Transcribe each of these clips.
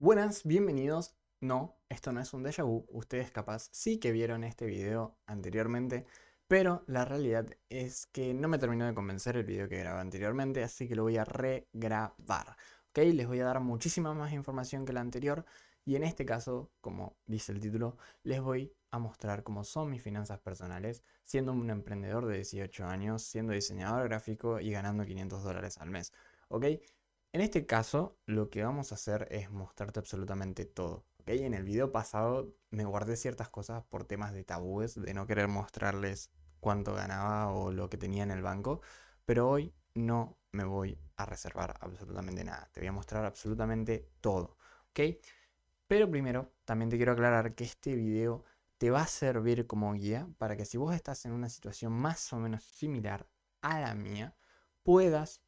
Buenas, bienvenidos. No, esto no es un déjà vu. Ustedes capaz sí que vieron este video anteriormente, pero la realidad es que no me terminó de convencer el video que grabé anteriormente, así que lo voy a regrabar. ¿Ok? Les voy a dar muchísima más información que la anterior y en este caso, como dice el título, les voy a mostrar cómo son mis finanzas personales, siendo un emprendedor de 18 años, siendo diseñador gráfico y ganando $500 al mes. ¿Ok? En este caso, lo que vamos a hacer es mostrarte absolutamente todo. ¿Ok? En el video pasado me guardé ciertas cosas por temas de tabúes, de no querer mostrarles cuánto ganaba o lo que tenía en el banco, pero hoy no me voy a reservar absolutamente nada. Te voy a mostrar absolutamente todo. ¿Ok? Pero primero, también te quiero aclarar que este video te va a servir como guía para que si vos estás en una situación más o menos similar a la mía, puedas,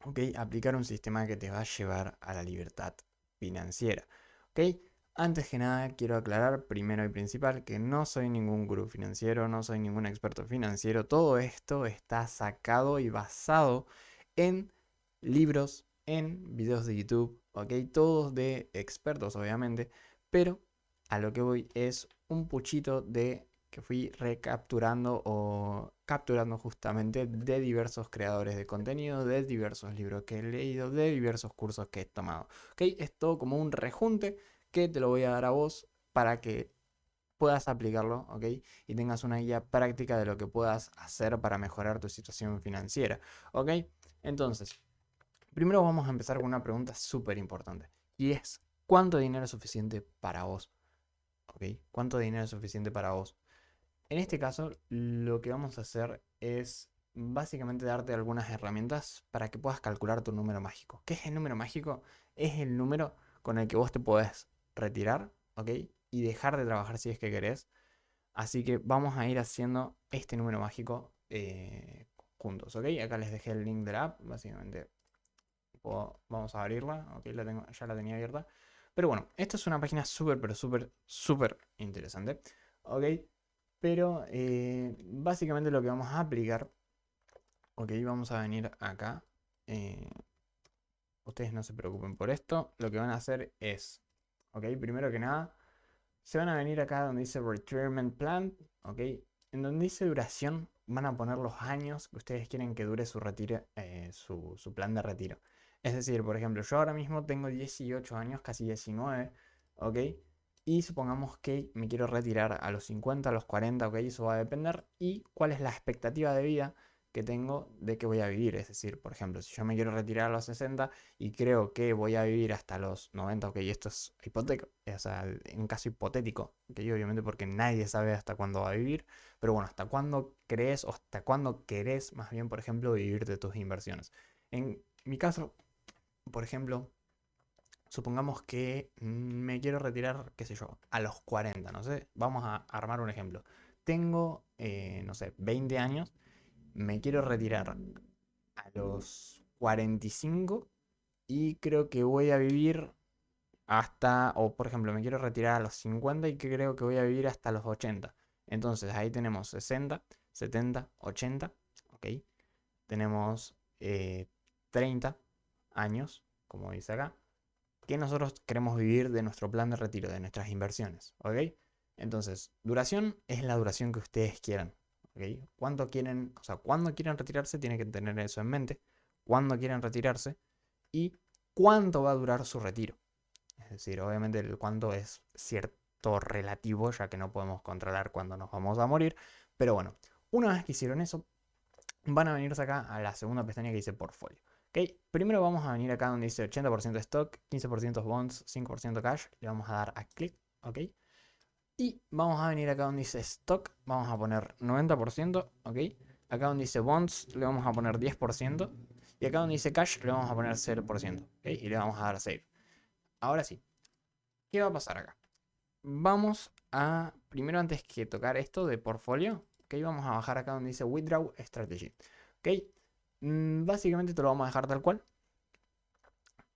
¿ok? Aplicar un sistema que te va a llevar a la libertad financiera, ¿ok? Antes que nada, quiero aclarar primero y principal que no soy ningún gurú financiero, no soy ningún experto financiero. Todo esto está sacado y basado en libros, en videos de YouTube, ¿ok? Todos de expertos, obviamente, pero a lo que voy es un puchito de que fui recapturando o capturando justamente de diversos creadores de contenido, de diversos libros que he leído, de diversos cursos que he tomado. ¿Ok? Es todo como un rejunte que te lo voy a dar a vos para que puedas aplicarlo, ¿ok? Y tengas una guía práctica de lo que puedas hacer para mejorar tu situación financiera, ¿ok? Entonces, primero vamos a empezar con una pregunta súper importante y es, ¿cuánto dinero es suficiente para vos? ¿Ok? ¿Cuánto dinero es suficiente para vos? En este caso, lo que vamos a hacer es básicamente darte algunas herramientas para que puedas calcular tu número mágico. ¿Qué es el número mágico? Es el número con el que vos te podés retirar, ¿ok? Y dejar de trabajar si es que querés. Así que vamos a ir haciendo este número mágico juntos, ¿ok? Acá les dejé el link de la app, básicamente vamos a abrirla, ¿ok? Ya la tenía abierta. Pero bueno, esta es una página súper, pero súper, súper interesante, ¿ok? Pero básicamente lo que vamos a aplicar, ok, vamos a venir acá. eh, Ustedes no se preocupen por esto. Lo que van a hacer es, ok, primero que nada, se van a venir acá donde dice Retirement Plan, ok. En donde dice duración, van a poner los años que ustedes quieren que dure su retiro, su plan de retiro. Es decir, por ejemplo, yo ahora mismo tengo 18 años, casi 19, ok. Y supongamos que me quiero retirar a los 50, a los 40, ok, eso va a depender. Y cuál es la expectativa de vida que tengo de que voy a vivir. Es decir, por ejemplo, si yo me quiero retirar a los 60 y creo que voy a vivir hasta los 90, ok, esto es hipotético, o sea, un caso hipotético, ok, obviamente porque nadie sabe hasta cuándo va a vivir, pero bueno, hasta cuándo crees o hasta cuándo querés más bien, por ejemplo, vivir de tus inversiones. En mi caso, por ejemplo, supongamos que me quiero retirar, qué sé yo, a los 40, no sé, vamos a armar un ejemplo. Tengo, no sé, 20 años, me quiero retirar a los 45 y creo que voy a vivir hasta, o por ejemplo, me quiero retirar a los 50 y creo que voy a vivir hasta los 80. Entonces ahí tenemos 60, 70, 80, ¿ok? Tenemos 30 años, como dice acá, que nosotros queremos vivir de nuestro plan de retiro, de nuestras inversiones, ¿ok? Entonces, duración es la duración que ustedes quieran, ¿ok? ¿Cuánto quieren, o sea, cuándo quieren retirarse? Tienen que tener eso en mente. ¿Cuándo quieren retirarse? Y cuánto va a durar su retiro. Es decir, obviamente el cuánto es cierto relativo, ya que no podemos controlar cuándo nos vamos a morir. Pero bueno, una vez que hicieron eso, van a venirse acá a la segunda pestaña que dice portfolio. ¿Okay? Primero vamos a venir acá donde dice 80% stock, 15% bonds, 5% cash. Le vamos a dar a clic, ¿ok? Y vamos a venir acá donde dice stock, vamos a poner 90%, ¿ok? Acá donde dice bonds le vamos a poner 10%. Y acá donde dice cash le vamos a poner 0%, ¿ok? Y le vamos a dar save. Ahora sí, ¿qué va a pasar acá? Vamos a, primero antes que tocar esto de portfolio, ok, vamos a bajar acá donde dice Withdraw Strategy. Ok, básicamente te lo vamos a dejar tal cual.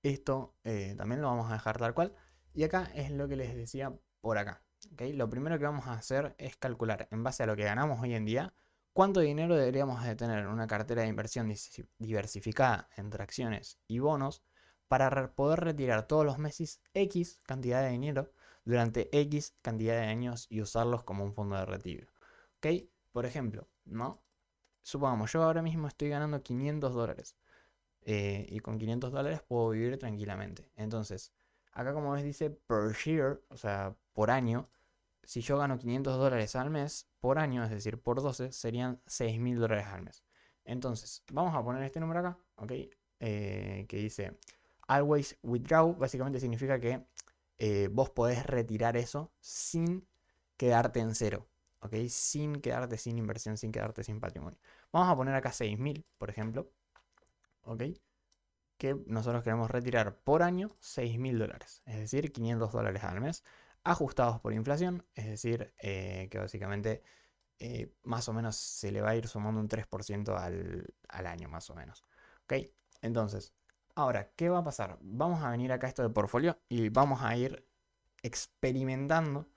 Esto también lo vamos a dejar tal cual. Y acá es lo que les decía por acá. ¿Okay? Lo primero que vamos a hacer es calcular en base a lo que ganamos hoy en día cuánto dinero deberíamos de tener en una cartera de inversión diversificada entre acciones y bonos poder retirar todos los meses X cantidad de dinero durante X cantidad de años y usarlos como un fondo de retiro. ¿Ok? Por ejemplo, ¿no? Supongamos, yo ahora mismo estoy ganando $500 y con $500 puedo vivir tranquilamente. Entonces, acá como ves dice per year, o sea, por año. Si yo gano $500 al mes, por año, es decir, por 12, serían $6.000 al mes. Entonces, vamos a poner este número acá, ¿ok? Que dice always withdraw, básicamente significa que vos podés retirar eso sin quedarte en cero, ¿ok? Sin quedarte sin inversión, sin quedarte sin patrimonio. Vamos a poner acá 6.000, por ejemplo, ¿ok? Que nosotros queremos retirar por año $6.000, es decir, $500 al mes, ajustados por inflación, es decir, que básicamente más o menos se le va a ir sumando un 3% al año, más o menos. ¿Ok? Entonces, ahora, ¿qué va a pasar? Vamos a venir acá a esto de portfolio y vamos a ir experimentando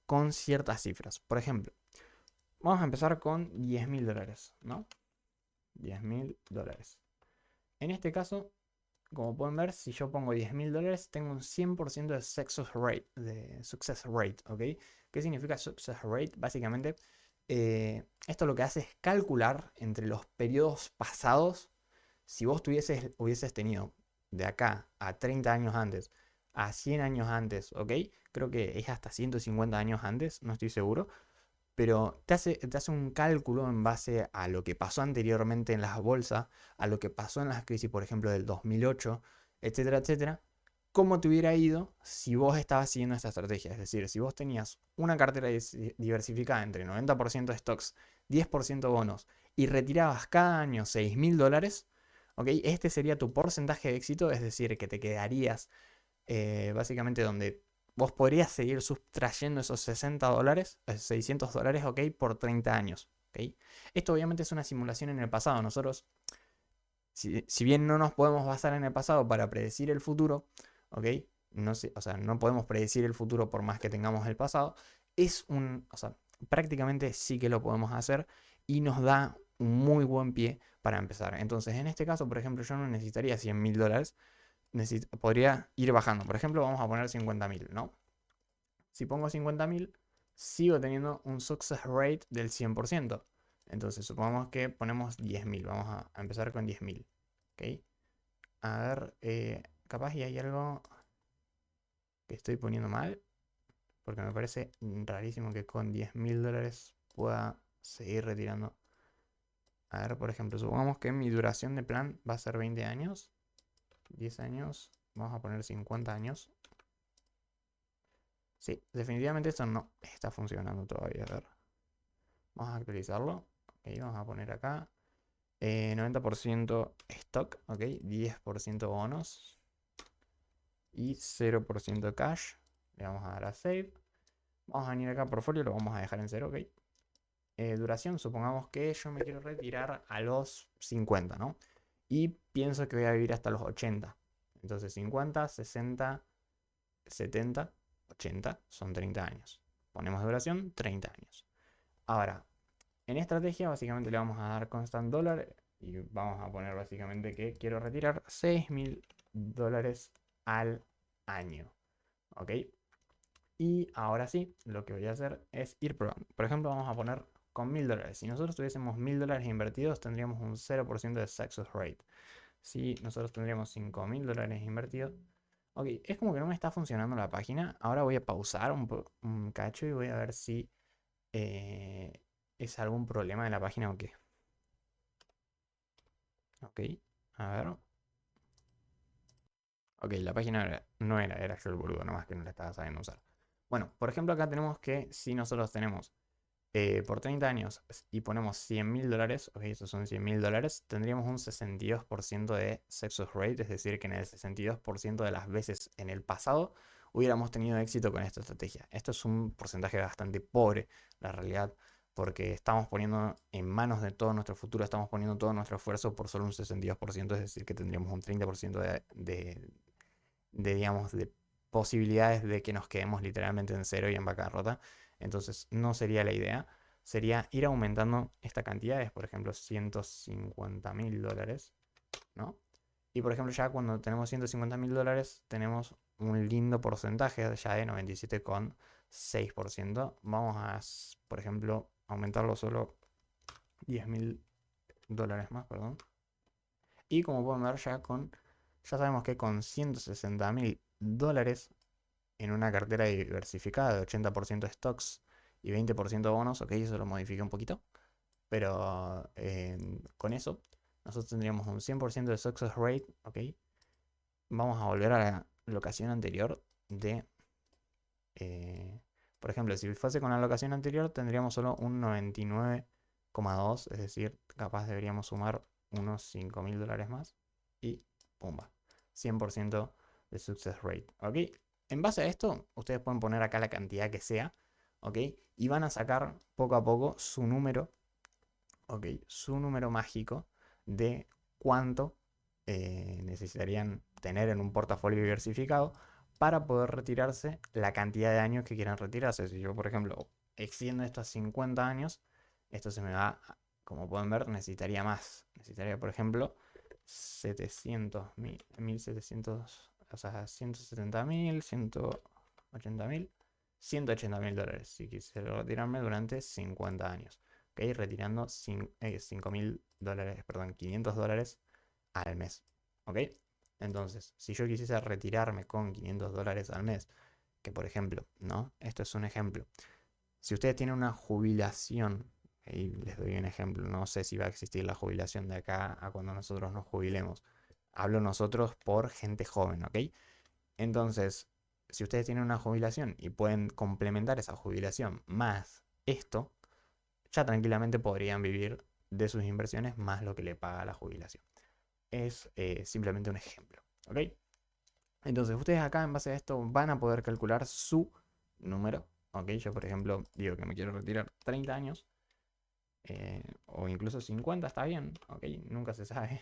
con ciertas cifras. Por ejemplo, vamos a empezar con $10.000, ¿no? $10.000. En este caso, como pueden ver, si yo pongo $10.000, tengo un 100% success rate, ¿ok? ¿Qué significa success rate? Básicamente, esto lo que hace es calcular entre los periodos pasados, si vos hubieses tenido de acá a 30 años antes, a 100 años antes, ¿ok? Creo que es hasta 150 años antes, no estoy seguro, pero te hace un cálculo en base a lo que pasó anteriormente en las bolsas, a lo que pasó en las crisis, por ejemplo, del 2008, etcétera, etcétera, cómo te hubiera ido si vos estabas siguiendo esta estrategia. Es decir, si vos tenías una cartera diversificada entre 90% de stocks, 10% bonos y retirabas cada año $6.000, ¿ok? Este sería tu porcentaje de éxito, es decir, que te quedarías básicamente donde vos podrías seguir sustrayendo esos $60, $600, ok, por 30 años. ¿Ok? Esto obviamente es una simulación en el pasado. Nosotros, si bien no nos podemos basar en el pasado para predecir el futuro, ¿ok? No sé, o sea, no podemos predecir el futuro por más que tengamos el pasado. O sea, prácticamente sí que lo podemos hacer y nos da un muy buen pie para empezar. Entonces, en este caso, por ejemplo, yo no necesitaría $100.000, podría ir bajando. Por ejemplo, vamos a poner 50.000, ¿no? Si pongo 50.000, sigo teniendo un success rate del 100%. Entonces, supongamos que ponemos 10.000. Vamos a empezar con 10.000. ¿Ok? A ver, capaz y hay algo que estoy poniendo mal. Porque me parece rarísimo que con $10.000 pueda seguir retirando. A ver, por ejemplo, supongamos que mi duración de plan va a ser 20 años. 10 años. Vamos a poner 50 años. Sí, definitivamente esto no está funcionando todavía. A ver, vamos a actualizarlo. Ok, vamos a poner acá 90% stock, ok, 10% bonos y 0% cash. Le vamos a dar a save. Vamos a venir acá a portfolio, lo vamos a dejar en 0, ok. Duración, supongamos que yo me quiero retirar a los 50, ¿no? Y pienso que voy a vivir hasta los 80. Entonces 50, 60, 70, 80 son 30 años. Ponemos duración 30 años. Ahora, en estrategia básicamente le vamos a dar constant dólar y vamos a poner básicamente que quiero retirar $6.000 al año. ¿Ok? Y ahora sí, lo que voy a hacer es ir probando. Por ejemplo, vamos a poner con $1.000. Si nosotros tuviésemos $1.000 invertidos, tendríamos un 0% de success rate. Si nosotros tendríamos $5.000 invertidos. Ok, es como que no me está funcionando la página. Ahora voy a pausar un cacho y voy a ver si eh, es algún problema de la página o qué. Ok, a ver. Ok, la página no era yo el boludo, nomás que no la estaba sabiendo usar. Bueno, por ejemplo, acá tenemos que si nosotros tenemos por 30 años y ponemos $100.000, ok, esos son $100.000, tendríamos un 62% de success rate, es decir, que en el 62% de las veces en el pasado hubiéramos tenido éxito con esta estrategia. Esto es un porcentaje bastante pobre, la realidad, porque estamos poniendo en manos de todo nuestro futuro, estamos poniendo todo nuestro esfuerzo por solo un 62%, es decir, que tendríamos un 30% digamos, de posibilidades de que nos quedemos literalmente en cero y en bancarrota. Entonces, no sería la idea. Sería ir aumentando esta cantidad, es por ejemplo $150.000, ¿no? Y por ejemplo, ya cuando tenemos 150.000 dólares, tenemos un lindo porcentaje ya de 97,6%. Vamos a, por ejemplo, aumentarlo solo 10.000 dólares más, perdón. Y como pueden ver, ya sabemos que con 160.000 dólares en una cartera diversificada de 80% stocks y 20% bonos, ok, eso lo modifiqué un poquito, pero con eso nosotros tendríamos un 100% de success rate, ok. Vamos a volver a la locación anterior de, eh, por ejemplo, si fuese con la locación anterior tendríamos solo un 99,2, es decir, capaz deberíamos sumar unos 5.000 dólares más y pumba, 100% de success rate, ok. En base a esto, ustedes pueden poner acá la cantidad que sea, ok, y van a sacar poco a poco su número, ok, su número mágico de cuánto necesitarían tener en un portafolio diversificado para poder retirarse la cantidad de años que quieran retirarse. Si yo, por ejemplo, extiendo esto a 50 años, esto se me va, como pueden ver, necesitaría más. Necesitaría, por ejemplo, 700.000, 1.700, o sea, 170.000, 180.000, 180.000 dólares si quisiera retirarme durante 50 años. Ok, retirando 5.000 dólares, perdón, 500 dólares al mes. ¿Ok? Entonces, si yo quisiese retirarme con 500 dólares al mes, que por ejemplo, ¿no? Esto es un ejemplo. Si ustedes tienen una jubilación, y les doy un ejemplo, no sé si va a existir la jubilación de acá a cuando nosotros nos jubilemos. Hablo nosotros por gente joven, ¿ok? Entonces, si ustedes tienen una jubilación y pueden complementar esa jubilación más esto, ya tranquilamente podrían vivir de sus inversiones más lo que le paga la jubilación. Es simplemente un ejemplo, ¿ok? Entonces ustedes acá en base a esto van a poder calcular su número, ¿ok? Yo por ejemplo digo que me quiero retirar 30 años, o incluso 50, está bien, ¿ok? Nunca se sabe.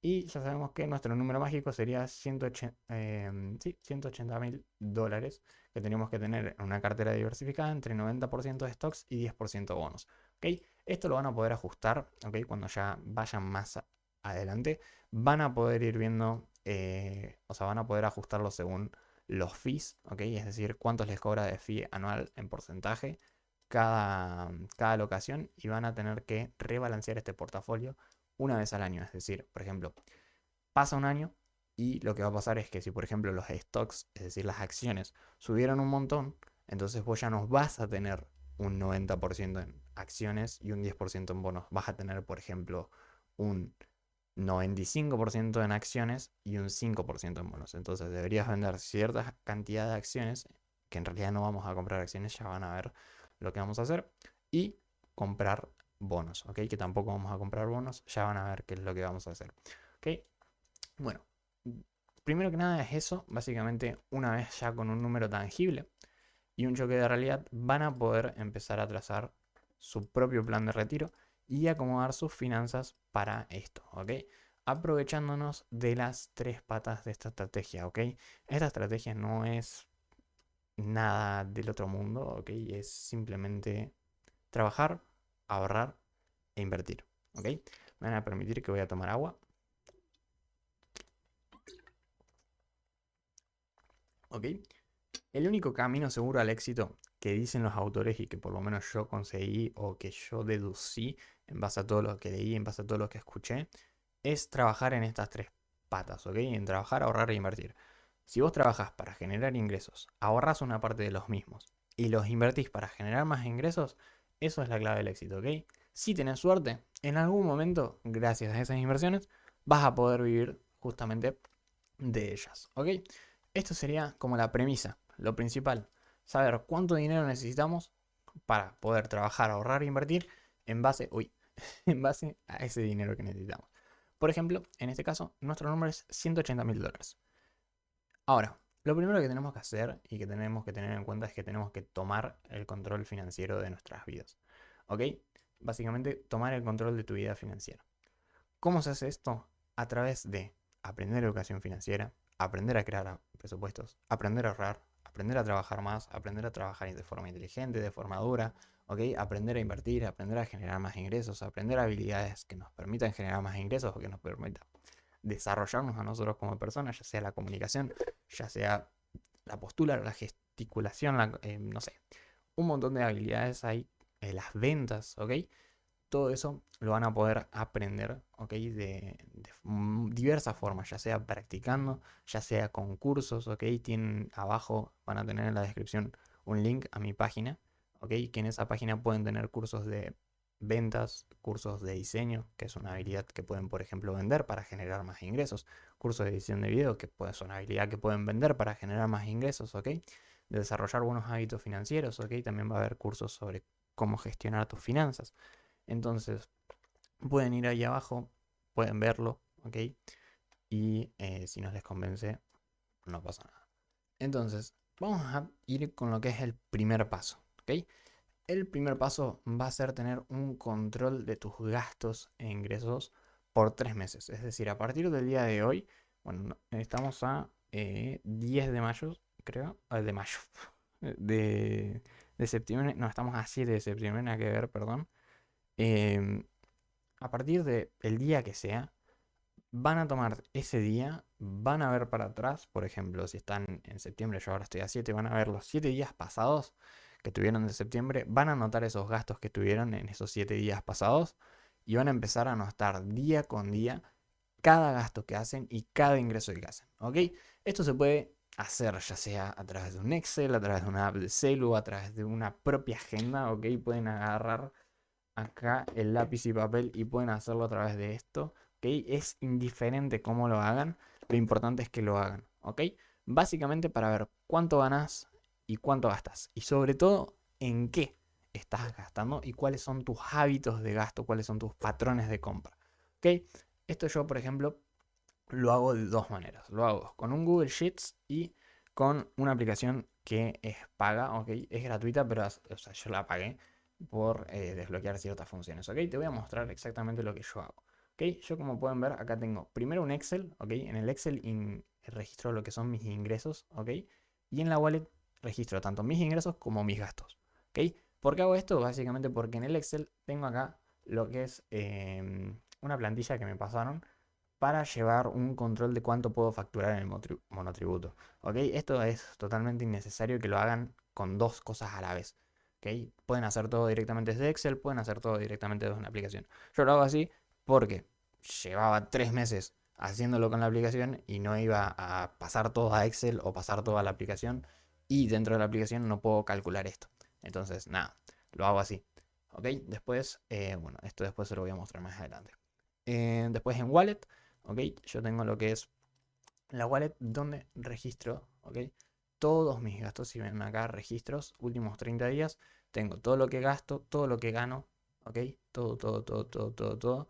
Y ya sabemos que nuestro número mágico sería 180.000 dólares que tenemos que tener en una cartera diversificada entre 90% de stocks y 10% bonos. ¿Ok? Esto lo van a poder ajustar, ¿ok? Cuando ya vayan más adelante, van a poder ir viendo, o sea, van a poder ajustarlo según los fees, ¿ok? Es decir, cuántos les cobra de fee anual en porcentaje cada locación y van a tener que rebalancear este portafolio una vez al año. Es decir, por ejemplo, pasa un año y lo que va a pasar es que si, por ejemplo, los stocks, es decir, las acciones, subieron un montón, entonces vos ya no vas a tener un 90% en acciones y un 10% en bonos. Vas a tener, por ejemplo, un 95% en acciones y un 5% en bonos. Entonces deberías vender cierta cantidad de acciones, que en realidad no vamos a comprar acciones, ya van a ver lo que vamos a hacer, y comprar bonos, ¿ok? Que tampoco vamos a comprar bonos, ya van a ver qué es lo que vamos a hacer, ¿ok? Bueno, primero que nada es eso, básicamente una vez ya con un número tangible y un choque de realidad, van a poder empezar a trazar su propio plan de retiro y acomodar sus finanzas para esto, ¿ok? Aprovechándonos de las tres patas de esta estrategia, ¿ok? Esta estrategia no es nada del otro mundo, ¿ok? Es simplemente trabajar, ahorrar e invertir, ¿ok? Me van a permitir que voy a tomar agua, ¿ok? El único camino seguro al éxito que dicen los autores y que por lo menos yo conseguí o que yo deducí en base a todo lo que leí, en base a todo lo que escuché, es trabajar en estas tres patas, ¿ok? En trabajar, ahorrar e invertir. Si vos trabajás para generar ingresos, ahorrás una parte de los mismos y los invertís para generar más ingresos, eso es la clave del éxito, ¿ok? Si tenés suerte, en algún momento, gracias a esas inversiones, vas a poder vivir justamente de ellas, ¿ok? Esto sería como la premisa, lo principal, saber cuánto dinero necesitamos para poder trabajar, ahorrar e invertir en base, en base a ese dinero que necesitamos. Por ejemplo, en este caso, nuestro número es 180.000 dólares. Ahora, lo primero que tenemos que hacer y que tenemos que tener en cuenta es que tenemos que tomar el control financiero de nuestras vidas. ¿Ok? Básicamente, tomar el control de tu vida financiera. ¿Cómo se hace esto? A través de aprender educación financiera, aprender a crear presupuestos, aprender a ahorrar, aprender a trabajar más, aprender a trabajar de forma inteligente, de forma dura, ¿ok? Aprender a invertir, aprender a generar más ingresos, aprender habilidades que nos permitan generar más ingresos o que nos permitan desarrollarnos a nosotros como personas, ya sea la comunicación, ya sea la postura, la gesticulación, no sé, un montón de habilidades hay, las ventas, ¿ok? Todo eso lo van a poder aprender, ¿ok? De diversas formas, ya sea practicando, ya sea con cursos, ¿ok? Tienen abajo, van a tener en la descripción un link a mi página, ¿ok? Que en esa página pueden tener cursos de ventas, cursos de diseño, que es una habilidad que pueden, por ejemplo, vender para generar más ingresos, cursos de edición de video, que es una habilidad que pueden vender para generar más ingresos, ¿ok? De desarrollar buenos hábitos financieros, ¿ok? También va a haber cursos sobre cómo gestionar tus finanzas. Entonces, pueden ir ahí abajo, pueden verlo, ¿ok? Y si no les convence, no pasa nada. Entonces, vamos a ir con lo que es el primer paso, ¿ok? El primer paso va a ser tener un control de tus gastos e ingresos por 3 meses. Es decir, a partir del día de hoy, bueno, estamos a 10 de mayo, creo, de mayo, de septiembre, no, estamos a 7 de septiembre, nada que ver, perdón. Em, a partir del día que sea, van a tomar ese día, van a ver para atrás, por ejemplo, si están en septiembre, yo ahora estoy a 7, van a ver los 7 días pasados que tuvieron de septiembre, van a anotar esos gastos que tuvieron en esos 7 días pasados y van a empezar a anotar día con día cada gasto que hacen y cada ingreso que hacen, ¿ok? Esto se puede hacer ya sea a través de un Excel, a través de una app de celu, a través de una propia agenda, ¿ok? Pueden agarrar acá el lápiz y papel y pueden hacerlo a través de esto, ¿ok? Es indiferente cómo lo hagan, lo importante es que lo hagan, ¿ok? Básicamente para ver cuánto ganas y cuánto gastas y sobre todo en qué estás gastando y cuáles son tus hábitos de gasto, cuáles son tus patrones de compra, ¿ok? Esto yo, por ejemplo, lo hago de dos maneras. Lo hago con un Google Sheets y con una aplicación que es paga, ¿ok? Es gratuita, pero o sea, yo la pagué por desbloquear ciertas funciones, ¿ok? Te voy a mostrar exactamente lo que yo hago, ¿ok? Yo como pueden ver acá tengo primero un Excel, ¿ok? En el Excel registro lo que son mis ingresos, ¿ok? Y en la wallet registro tanto mis ingresos como mis gastos, ¿ok? ¿Por qué hago esto? Básicamente porque en el Excel tengo acá lo que es una plantilla que me pasaron para llevar un control de cuánto puedo facturar en el monotributo, ¿ok? Esto es totalmente innecesario que lo hagan con dos cosas a la vez, ¿ok? Pueden hacer todo directamente desde Excel, pueden hacer todo directamente desde una aplicación. Yo lo hago así porque llevaba 3 meses haciéndolo con la aplicación y no iba a pasar todo a Excel o pasar todo a la aplicación y dentro de la aplicación no puedo calcular esto. Entonces, nada, lo hago así, ¿ok? Después, bueno, esto después se lo voy a mostrar más adelante. Después en Wallet, ¿ok? Yo tengo lo que es la wallet donde registro, ¿ok? Todos mis gastos. Si ven acá registros, últimos 30 días, tengo todo lo que gasto, todo lo que gano, ¿ok? Todo, todo, todo, todo, todo, todo.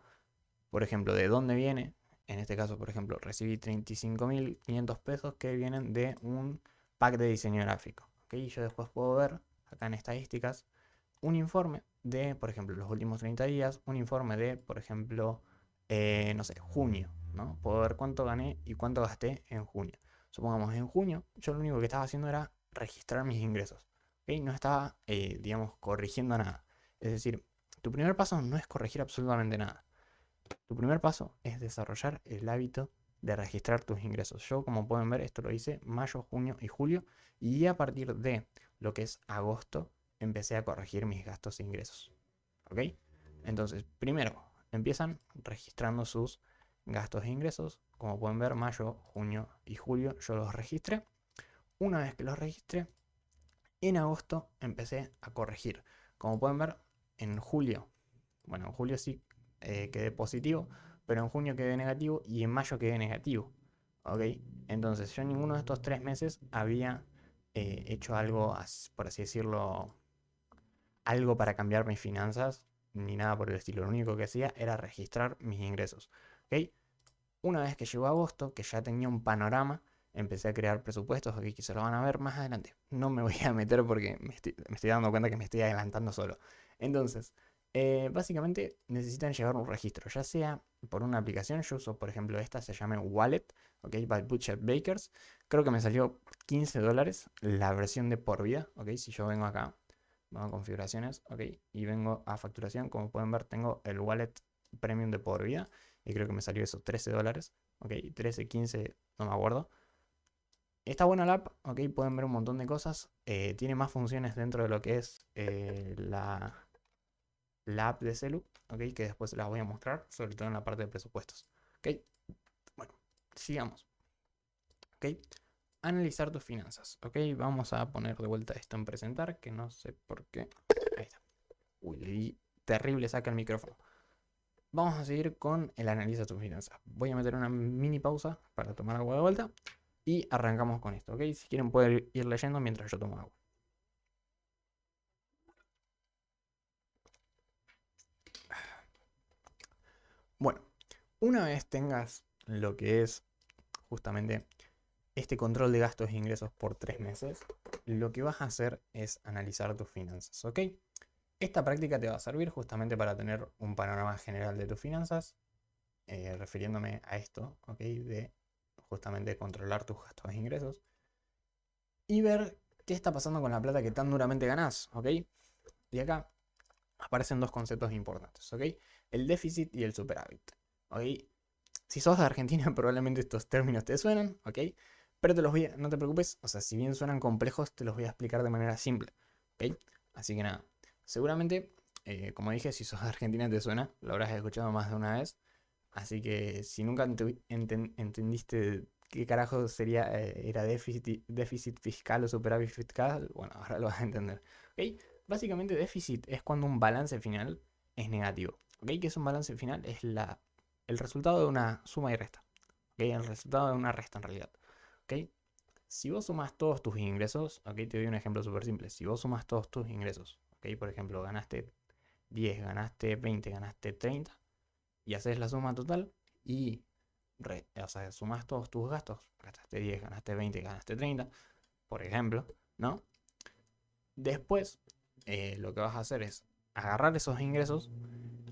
Por ejemplo, ¿de dónde viene? En este caso, por ejemplo, recibí 35.500 pesos que vienen de un pack de diseño gráfico, ¿ok? Y yo después puedo ver acá en estadísticas un informe de, por ejemplo, los últimos 30 días, un informe de, por ejemplo, no sé, junio, ¿no? Puedo ver cuánto gané y cuánto gasté en junio. Supongamos, en junio, yo lo único que estaba haciendo era registrar mis ingresos, ¿ok? No estaba, digamos, corrigiendo nada. Es decir, tu primer paso no es corregir absolutamente nada. Tu primer paso es desarrollar el hábito de registrar tus ingresos. Yo, como pueden ver, esto lo hice mayo, junio y julio. Y a partir de lo que es agosto, empecé a corregir mis gastos e ingresos. ¿Ok? Entonces, primero, empiezan registrando sus gastos e ingresos. Como pueden ver, mayo, junio y julio yo los registré. Una vez que los registré, en agosto empecé a corregir. Como pueden ver, en julio, bueno, en julio sí quedé positivo, pero en junio quedé negativo y en mayo quedé negativo. ¿Ok? Entonces yo en ninguno de estos 3 meses había hecho algo, por así decirlo, algo para cambiar mis finanzas, ni nada por el estilo. Lo único que hacía era registrar mis ingresos. ¿Ok? Una vez que llegó agosto, que ya tenía un panorama, empecé a crear presupuestos, aquí que se lo van a ver más adelante. No me voy a meter porque me estoy dando cuenta que me estoy adelantando solo. Entonces, básicamente necesitan llevar un registro, ya sea por una aplicación. Yo uso, por ejemplo, esta se llama Wallet, ok, by Butcher Bakers. Creo que me salió $15 la versión de por vida, ok. Si yo vengo acá, vengo a configuraciones, ok, y vengo a facturación, como pueden ver, tengo el Wallet Premium de por vida y creo que me salió eso, $13. ok, 13, 15, no me acuerdo. Está buena la app, ok, pueden ver un montón de cosas. Tiene más funciones dentro de lo que es la app de Celu, ok, que después las voy a mostrar, sobre todo en la parte de presupuestos. Ok, bueno, sigamos. Ok, analizar tus finanzas. Ok, vamos a poner de vuelta esto en presentar, que no sé por qué. Ahí está. Uy, le di terrible saca el micrófono. Vamos a seguir con el análisis de tus finanzas. Voy a meter una mini pausa para tomar agua de vuelta y arrancamos con esto, ¿ok? Si quieren pueden ir leyendo mientras yo tomo agua. Bueno, una vez tengas lo que es justamente este control de gastos e ingresos por 3 meses, lo que vas a hacer es analizar tus finanzas, ¿ok? Esta práctica te va a servir justamente para tener un panorama general de tus finanzas, refiriéndome a esto, ¿ok? De justamente controlar tus gastos e ingresos y ver qué está pasando con la plata que tan duramente ganás, ¿ok? Y acá aparecen dos conceptos importantes, ¿ok? El déficit y el superávit, ¿ok? Si sos de Argentina, probablemente estos términos te suenan, ¿ok? Pero no te preocupes, o sea, si bien suenan complejos, te los voy a explicar de manera simple, ¿ok? Así que nada, seguramente, como dije, si sos de Argentina te suena, lo habrás escuchado más de una vez, así que si nunca entendiste qué carajo era déficit fiscal o superávit fiscal, bueno, ahora lo vas a entender, ¿ok? Básicamente déficit es cuando un balance final es negativo, ¿ok? ¿Qué es un balance final? Es el resultado de una suma y resta, ¿ok? El resultado de una resta en realidad, ¿ok? Si vos sumas todos tus ingresos, ok, te doy un ejemplo súper simple. Si vos sumas todos tus ingresos, ok, por ejemplo, ganaste 10, ganaste 20, ganaste 30, y haces la suma total y o sea, sumas todos tus gastos, gastaste 10, ganaste 20, ganaste 30, por ejemplo, ¿no? Después, lo que vas a hacer es agarrar esos ingresos,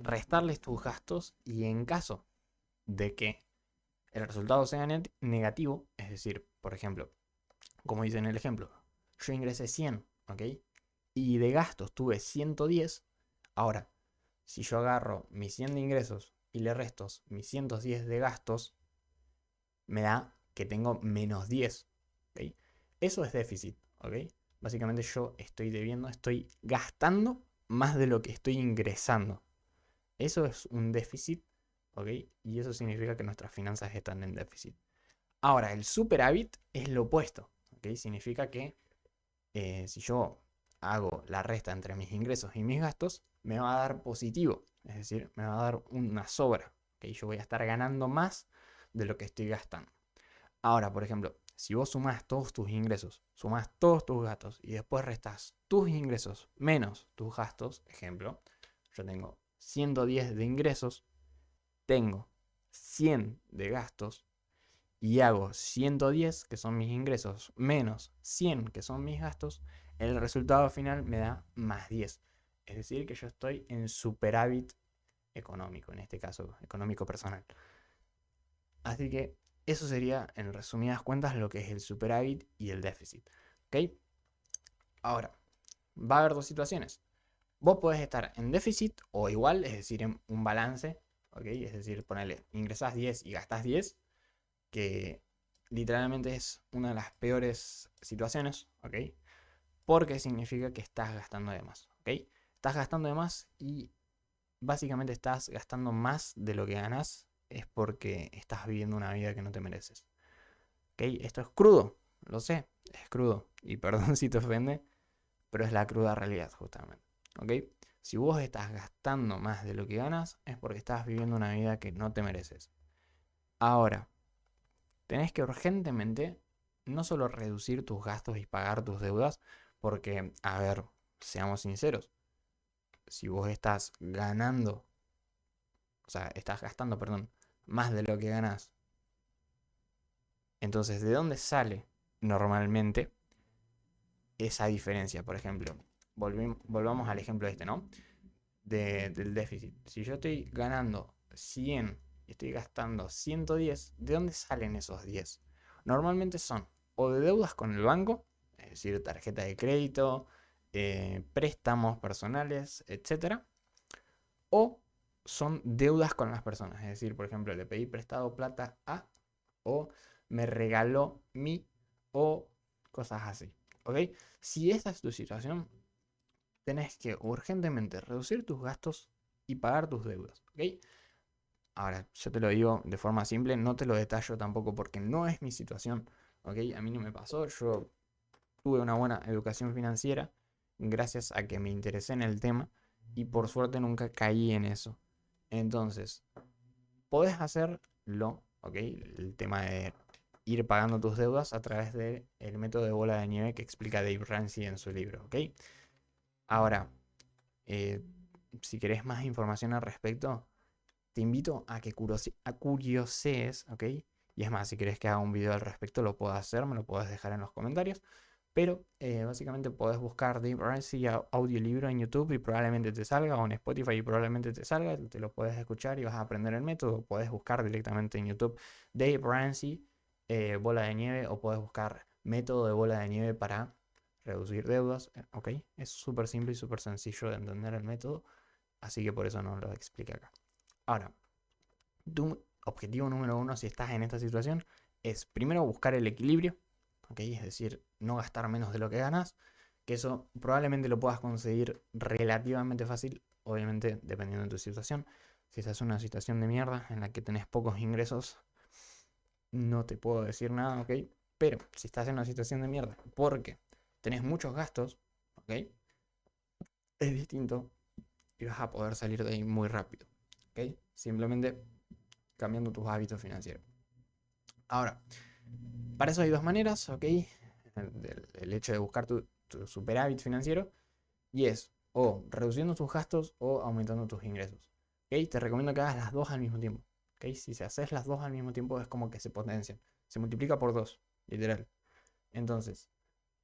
restarles tus gastos y en caso de que el resultado sea negativo, es decir, por ejemplo, como dice en el ejemplo, yo ingresé 100, ¿ok? Y de gastos tuve 110, ahora, si yo agarro mis 100 de ingresos y le resto mis 110 de gastos, me da que tengo menos 10, ¿ok? Eso es déficit, ¿ok? Básicamente yo estoy debiendo, estoy gastando más de lo que estoy ingresando. Eso es un déficit, ¿ok? Y eso significa que nuestras finanzas están en déficit. Ahora, el superávit es lo opuesto, ¿ok? Significa que si yo hago la resta entre mis ingresos y mis gastos, me va a dar positivo, es decir, me va a dar una sobra, ¿ok? Yo voy a estar ganando más de lo que estoy gastando. Ahora, por ejemplo, si vos sumás todos tus ingresos, sumás todos tus gastos y después restás tus ingresos menos tus gastos, ejemplo, yo tengo 110 de ingresos, tengo 100 de gastos y hago 110, que son mis ingresos, menos 100, que son mis gastos, el resultado final me da más 10. Es decir, que yo estoy en superávit económico, en este caso, económico personal. Así que eso sería, en resumidas cuentas, lo que es el superávit y el déficit. ¿Ok? Ahora, va a haber dos situaciones. Vos podés estar en déficit o igual, es decir, en un balance, ¿ok? Es decir, ponele, ingresás 10 y gastás 10, que literalmente es una de las peores situaciones, ¿ok? Porque significa que estás gastando de más, ¿ok? Estás gastando de más y básicamente estás gastando más de lo que ganas es porque estás viviendo una vida que no te mereces, ¿ok? Esto es crudo, lo sé, es crudo y perdón si te ofende, pero es la cruda realidad justamente, ¿ok? Si vos estás gastando más de lo que ganas es porque estás viviendo una vida que no te mereces. Ahora, tenés que urgentemente no solo reducir tus gastos y pagar tus deudas, porque, a ver, seamos sinceros, si vos estás ganando, o sea, estás gastando, perdón, más de lo que ganás, entonces, ¿de dónde sale normalmente esa diferencia? Por ejemplo, volvamos al ejemplo este, ¿no? Del déficit. Si yo estoy ganando 100 y estoy gastando 110, ¿de dónde salen esos 10? Normalmente son o de deudas con el banco, es decir, tarjeta de crédito, préstamos personales, etcétera, o son deudas con las personas. Es decir, por ejemplo, le pedí prestado plata a o me regaló mi, o cosas así, ¿ok? Si esa es tu situación, tenés que urgentemente reducir tus gastos y pagar tus deudas, ¿ok? Ahora, yo te lo digo de forma simple, no te lo detallo tampoco porque no es mi situación, ¿ok? A mí no me pasó, yo tuve una buena educación financiera gracias a que me interesé en el tema y por suerte nunca caí en eso. Entonces, podés hacerlo, ¿ok? El tema de ir pagando tus deudas a través del método de bola de nieve que explica Dave Ramsey en su libro, ¿ok? Ahora, eh, si querés más información al respecto, te invito a que curiosees, ¿ok? Y es más, si querés que haga un video al respecto, lo puedo hacer, me lo puedes dejar en los comentarios. Pero básicamente podés buscar Dave Ramsey audiolibro en YouTube y probablemente te salga, o en Spotify y probablemente te salga, te lo puedes escuchar y vas a aprender el método. Podés buscar directamente en YouTube Dave Ramsey bola de nieve, o podés buscar método de bola de nieve para reducir deudas, ¿ok? Es súper simple y súper sencillo de entender el método, así que por eso no lo expliqué acá. Ahora, tu objetivo número uno, si estás en esta situación, es primero buscar el equilibrio, ¿ok? Es decir, no gastar menos de lo que ganas, que eso probablemente lo puedas conseguir relativamente fácil, obviamente dependiendo de tu situación. Si estás en una situación de mierda en la que tenés pocos ingresos, no te puedo decir nada, ¿ok? Pero si estás en una situación de mierda porque tenés muchos gastos, ¿ok? Es distinto y vas a poder salir de ahí muy rápido, ¿ok? Simplemente cambiando tus hábitos financieros. Ahora, para eso hay dos maneras, ¿ok? El hecho de buscar tu superávit financiero, y es o reduciendo tus gastos o aumentando tus ingresos. ¿Ok? Te recomiendo que hagas las dos al mismo tiempo. ¿Ok? Si se haces las dos al mismo tiempo es como que se potencian. Se multiplica por dos, literal. Entonces,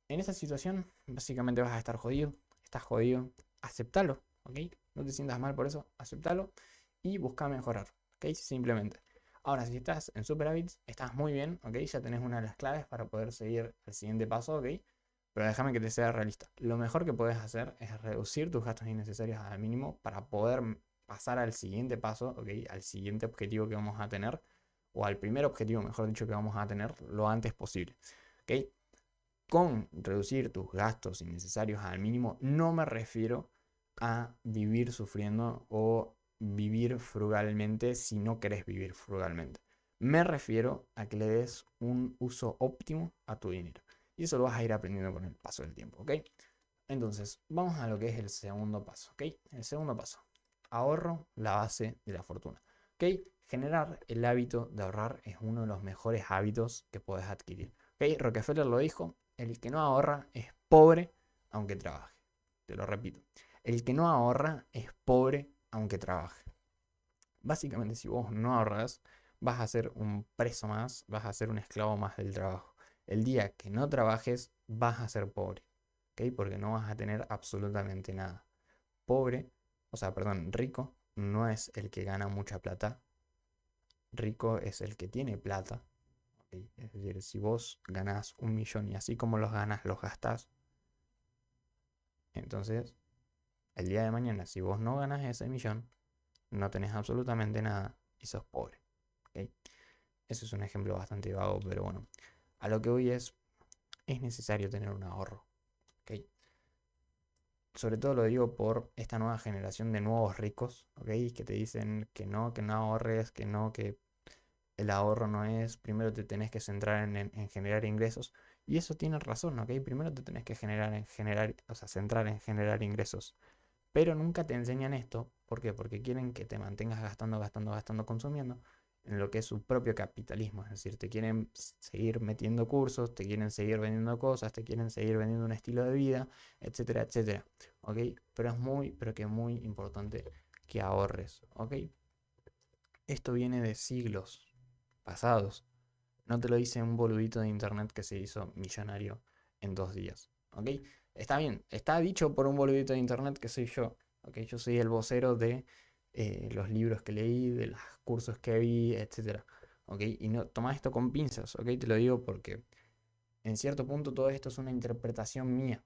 en esa situación, básicamente vas a estar jodido. Estás jodido. Aceptalo, ¿ok? No te sientas mal por eso. Aceptalo y busca mejorar, ¿ok? Simplemente. Ahora, si estás en superávit, estás muy bien, ¿ok? Ya tenés una de las claves para poder seguir el siguiente paso, ¿ok? Pero déjame que te sea realista. Lo mejor que puedes hacer es reducir tus gastos innecesarios al mínimo para poder pasar al siguiente paso, ¿ok? Al siguiente objetivo que vamos a tener, o al primer objetivo, mejor dicho, que vamos a tener lo antes posible, ¿ok? Con reducir tus gastos innecesarios al mínimo, no me refiero a vivir sufriendo o vivir frugalmente si no querés vivir frugalmente. Me refiero a que le des un uso óptimo a tu dinero. Y eso lo vas a ir aprendiendo con el paso del tiempo, ¿ok? Entonces, vamos a lo que es el segundo paso, ¿ok? El segundo paso, ahorro, la base de la fortuna, ¿ok? Generar el hábito de ahorrar es uno de los mejores hábitos que puedes adquirir, ¿ok? Rockefeller lo dijo, el que no ahorra es pobre aunque trabaje. Te lo repito, el que no ahorra es pobre aunque trabaje. Básicamente, si vos no ahorras, vas a ser un preso más, vas a ser un esclavo más del trabajo. El día que no trabajes, vas a ser pobre, ¿ok? Porque no vas a tener absolutamente nada. Pobre, o sea, perdón, rico no es el que gana mucha plata, rico es el que tiene plata, ¿ok? Es decir, si vos ganás 1 millón y así como los ganas, los gastás, entonces el día de mañana, si vos no ganas ese millón, no tenés absolutamente nada y sos pobre, ¿ok? Eso es un ejemplo bastante vago, pero bueno, a lo que voy es necesario tener un ahorro, ¿ok? Sobre todo lo digo por esta nueva generación de nuevos ricos, ¿ok? Que te dicen que no ahorres, que no, que el ahorro no es, primero te tenés que centrar en generar ingresos. Y eso tiene razón, ¿ok? Primero te tenés que generar, o sea, centrar en generar ingresos. Pero nunca te enseñan esto. ¿Por qué? Porque quieren que te mantengas gastando, gastando, gastando, consumiendo en lo que es su propio capitalismo. Es decir, te quieren seguir metiendo cursos, te quieren seguir vendiendo cosas, te quieren seguir vendiendo un estilo de vida, etcétera, etcétera. ¿Ok? Pero es muy, pero que muy importante que ahorres. ¿Ok? Esto viene de siglos pasados. No te lo dice un boludito de internet que se hizo millonario en 2 días. ¿Ok? Está bien, está dicho por un boludito de internet que soy yo. ¿Ok? Yo soy el vocero de los libros que leí, de los cursos que vi, etcétera. ¿Ok? Y no, toma esto con pinzas. ¿Ok? Te lo digo porque en cierto punto todo esto es una interpretación mía.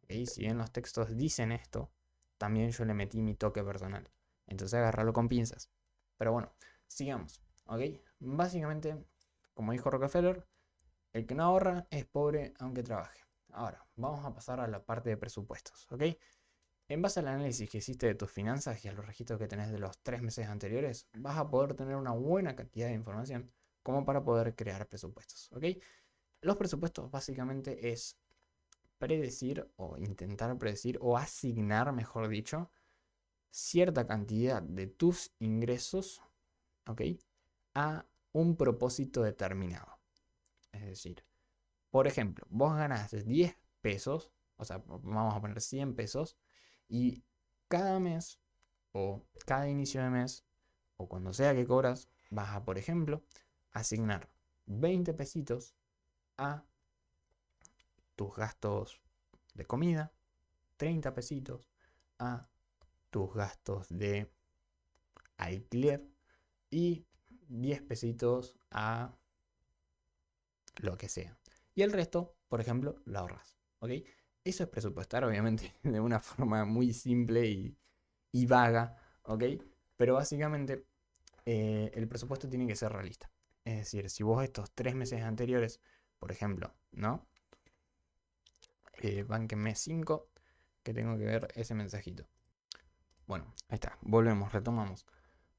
¿Ok? Si bien los textos dicen esto, también yo le metí mi toque personal. Entonces agárralo con pinzas. Pero bueno, sigamos. ¿Ok? Básicamente, como dijo Rockefeller, el que no ahorra es pobre aunque trabaje. Ahora, vamos a pasar a la parte de presupuestos, ¿ok? En base al análisis que hiciste de tus finanzas y a los registros que tenés de los 3 meses anteriores, vas a poder tener una buena cantidad de información como para poder crear presupuestos, ¿ok? Los presupuestos básicamente es predecir o intentar predecir o asignar, mejor dicho, cierta cantidad de tus ingresos, ¿ok? A un propósito determinado. Es decir, por ejemplo, vos ganás 10 pesos, o sea, vamos a poner 100 pesos, y cada mes o cada inicio de mes o cuando sea que cobras, vas a, por ejemplo, asignar 20 pesitos a tus gastos de comida, 30 pesitos a tus gastos de alquiler y 10 pesitos a lo que sea. Y el resto, por ejemplo, lo ahorras. ¿Ok? Eso es presupuestar, obviamente, de una forma muy simple y vaga. ¿Ok? Pero básicamente el presupuesto tiene que ser realista. Es decir, si vos estos 3 meses anteriores, por ejemplo, ¿no? Bánquenme 5, que tengo que ver ese mensajito. Bueno, ahí está, volvemos, retomamos.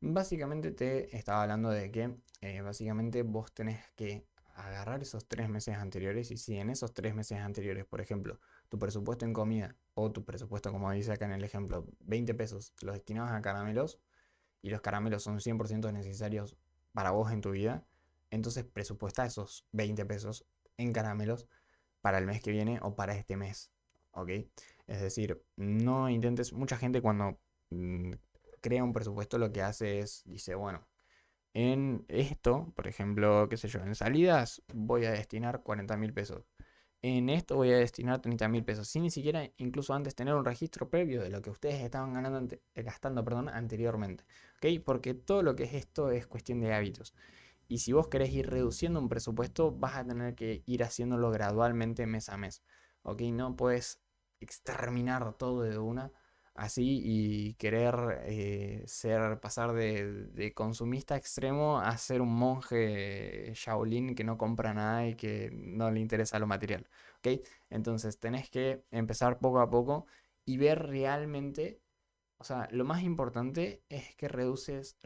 Básicamente te estaba hablando de que básicamente vos tenés que agarrar esos 3 meses anteriores y si en esos 3 meses anteriores, por ejemplo, tu presupuesto en comida o tu presupuesto, como dice acá en el ejemplo, 20 pesos, los destinabas a caramelos y los caramelos son 100% necesarios para vos en tu vida, entonces presupuesta esos 20 pesos en caramelos para el mes que viene o para este mes, ¿ok? Es decir, no intentes, mucha gente cuando crea un presupuesto lo que hace es, dice, bueno, en esto, por ejemplo, qué sé yo, en salidas voy a destinar 40.000 pesos. En esto voy a destinar 30.000 pesos, sin ni siquiera incluso antes tener un registro previo de lo que ustedes estaban gastando, perdón, anteriormente. ¿Ok? Porque todo lo que es esto es cuestión de hábitos. Y si vos querés ir reduciendo un presupuesto, vas a tener que ir haciéndolo gradualmente mes a mes. ¿Ok? No puedes exterminar todo de una así y querer pasar de consumista extremo a ser un monje Shaolin que no compra nada y que no le interesa lo material. ¿Ok? Entonces tenés que empezar poco a poco y ver realmente, o sea, lo más importante es que reduzcas,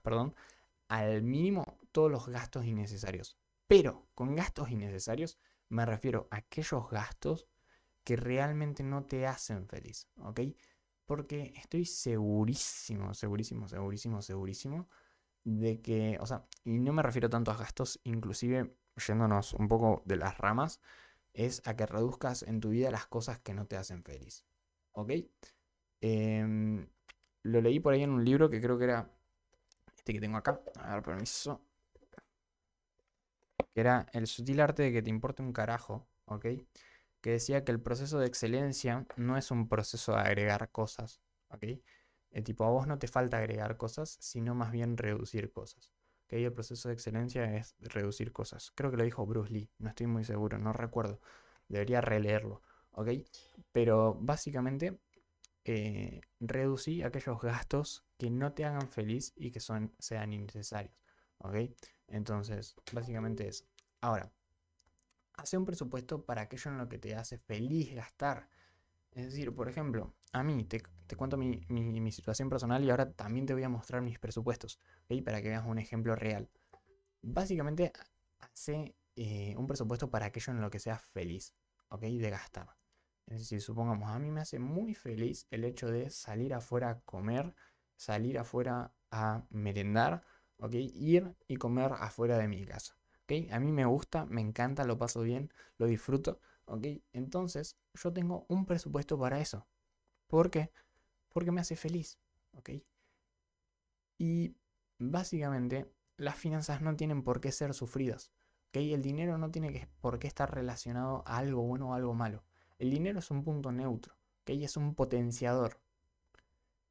perdón, al mínimo todos los gastos innecesarios. Pero con gastos innecesarios me refiero a aquellos gastos que realmente no te hacen feliz, ¿ok? Porque estoy segurísimo, segurísimo, segurísimo, segurísimo de que, o sea, y no me refiero tanto a gastos, inclusive yéndonos un poco de las ramas, es a que reduzcas en tu vida las cosas que no te hacen feliz, ¿ok? Em, lo leí por ahí en un libro que creo que era este que tengo acá, a ver, permiso, que era El sutil arte de que te importe un carajo, ¿ok? Que decía que el proceso de excelencia no es un proceso de agregar cosas, ¿ok? Tipo, a vos no te falta agregar cosas, sino más bien reducir cosas. ¿Ok? El proceso de excelencia es reducir cosas. Creo que lo dijo Bruce Lee, no estoy muy seguro, no recuerdo. Debería releerlo, ¿ok? Pero básicamente reducí aquellos gastos que no te hagan feliz y que sean innecesarios, ¿ok? Entonces, básicamente eso. Ahora, hace un presupuesto para aquello en lo que te hace feliz gastar. Es decir, por ejemplo, a mí te cuento mi situación personal y ahora también te voy a mostrar mis presupuestos, ¿ok? Para que veas un ejemplo real. Básicamente, hace un presupuesto para aquello en lo que seas feliz, ¿ok? De gastar. Es decir, supongamos, a mí me hace muy feliz el hecho de salir afuera a comer, salir afuera a merendar, ¿ok? Ir y comer afuera de mi casa, ¿ok? A mí me gusta, me encanta, lo paso bien, lo disfruto, ¿ok? Entonces, yo tengo un presupuesto para eso. ¿Por qué? Porque me hace feliz, ¿ok? Y básicamente, las finanzas no tienen por qué ser sufridas, ¿ok? El dinero no tiene por qué estar relacionado a algo bueno o algo malo. El dinero es un punto neutro, ¿ok? Es un potenciador.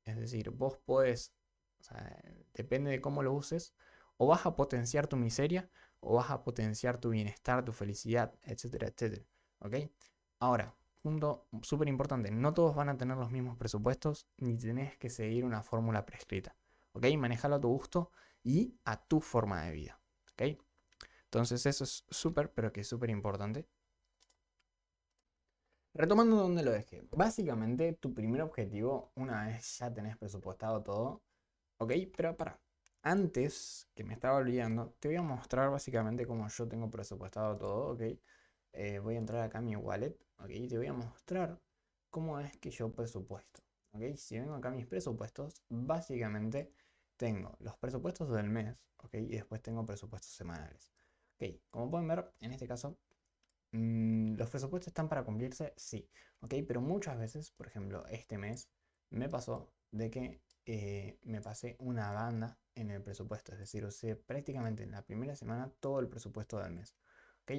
Es decir, vos podés, o sea, depende de cómo lo uses, o vas a potenciar tu miseria, o vas a potenciar tu bienestar, tu felicidad, etcétera, etcétera, ¿ok? Ahora, punto súper importante, no todos van a tener los mismos presupuestos, ni tenés que seguir una fórmula prescrita, ¿ok? Manejalo a tu gusto y a tu forma de vida, ¿ok? Entonces eso es súper, pero que es súper importante. Retomando donde lo dejé, básicamente tu primer objetivo, una vez ya tenés presupuestado todo, ¿ok? Pero para, antes que me estaba olvidando, te voy a mostrar básicamente cómo yo tengo presupuestado todo, ¿ok? Voy a entrar acá a mi wallet, ¿ok? Y te voy a mostrar cómo es que yo presupuesto, ¿ok? Si vengo acá a mis presupuestos, básicamente tengo los presupuestos del mes, ¿ok? Y después tengo presupuestos semanales. Ok, como pueden ver, en este caso ¿los presupuestos están para cumplirse? Sí, ¿ok? Pero muchas veces, por ejemplo, este mes me pasó de que me pasé una banda en el presupuesto, es decir, usé prácticamente en la primera semana todo el presupuesto del mes, ¿ok?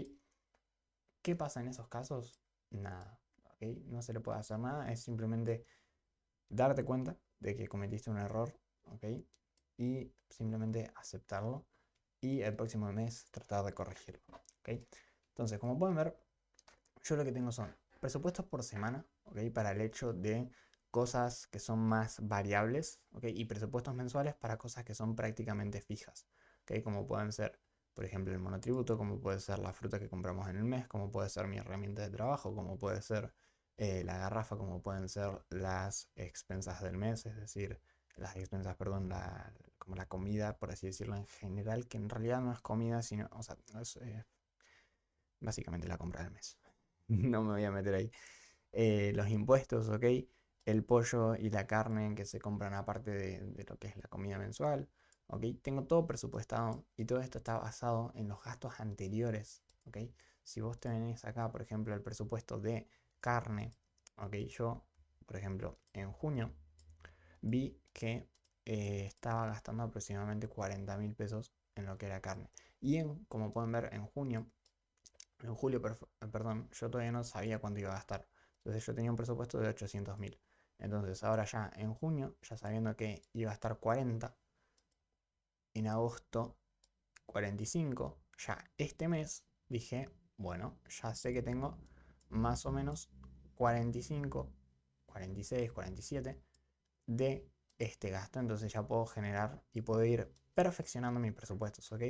¿Qué pasa en esos casos? Nada, ¿ok? No se le puede hacer nada, es simplemente darte cuenta de que cometiste un error, ¿ok? Y simplemente aceptarlo y el próximo mes tratar de corregirlo, ¿ok? Entonces, como pueden ver, yo lo que tengo son presupuestos por semana, ¿ok? Para el hecho de cosas que son más variables, ¿ok? Y presupuestos mensuales para cosas que son prácticamente fijas, ¿ok? Como pueden ser, por ejemplo, el monotributo, como puede ser la fruta que compramos en el mes, como puede ser mi herramienta de trabajo, como puede ser la garrafa, como pueden ser las expensas del mes, es decir, las expensas, perdón, como la comida, por así decirlo, en general, que en realidad no es comida, sino, o sea, es básicamente la compra del mes. No me voy a meter ahí. Los impuestos, ¿ok? El pollo y la carne que se compran aparte de lo que es la comida mensual, ¿ok? Tengo todo presupuestado y todo esto está basado en los gastos anteriores, ¿ok? Si vos tenés acá, por ejemplo, el presupuesto de carne, ¿ok? Yo, por ejemplo, en junio vi que estaba gastando aproximadamente 40.000 pesos en lo que era carne. Y como pueden ver, en junio en julio, perdón, yo todavía no sabía cuánto iba a gastar. Entonces yo tenía un presupuesto de 800.000. Entonces ahora ya en junio, ya sabiendo que iba a estar 40, en agosto 45, ya este mes dije, bueno, ya sé que tengo más o menos 45, 46, 47 de este gasto. Entonces ya puedo generar y puedo ir perfeccionando mis presupuestos, ¿ok?